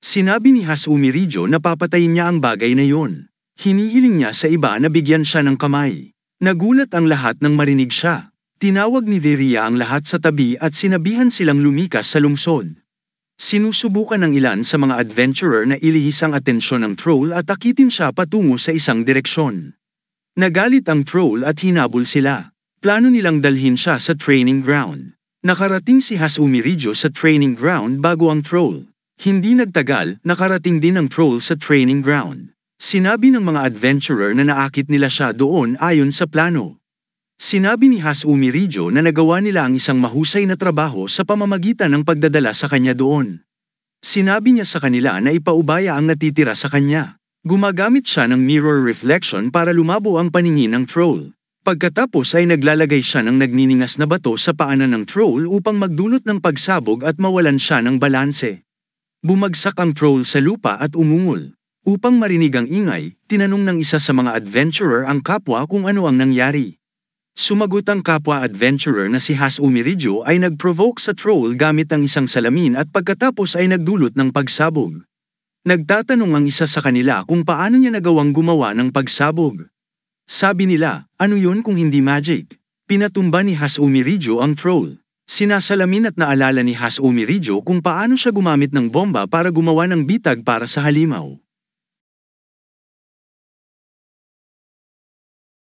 Sinabi ni Hasumi Rijo na papatayin niya ang bagay na yon. Hinihiling niya sa iba na bigyan siya ng kamay. Nagulat ang lahat nang marinig siya. Tinawag ni Deria ang lahat sa tabi at sinabihan silang lumikas sa lungsod. Sinusubukan ng ilan sa mga adventurer na ilihis ang atensyon ng troll at akitin siya patungo sa isang direksyon. Nagalit ang troll at hinabol sila. Plano nilang dalhin siya sa training ground. Nakarating si Hasumi Rijo sa training ground bago ang troll. Hindi nagtagal, nakarating din ang troll sa training ground. Sinabi ng mga adventurer na naakit nila siya doon ayon sa plano. Sinabi ni Hasumi Rijo na nagawa nila ang isang mahusay na trabaho sa pamamagitan ng pagdadala sa kanya doon. Sinabi niya sa kanila na ipaubaya ang natitira sa kanya. Gumagamit siya ng mirror reflection para lumabo ang paningin ng troll. Pagkatapos ay naglalagay siya ng nagniningas na bato sa paanan ng troll upang magdulot ng pagsabog at mawalan siya ng balanse. Bumagsak ang troll sa lupa at umungol. Upang marinig ang ingay, tinanong ng isa sa mga adventurer ang kapwa kung ano ang nangyari. Sumagot ang kapwa adventurer na si Hasumi Rijo ay nag-provoke sa troll gamit ang isang salamin at pagkatapos ay nagdulot ng pagsabog. Nagtatanong ang isa sa kanila kung paano niya nagawang gumawa ng pagsabog. Sabi nila, ano yun kung hindi magic? Pinatumba ni Hasumi Rijo ang troll. Sinasalamin at naalala ni Hasumi Rijo kung paano siya gumamit ng bomba para gumawa ng bitag para sa halimaw.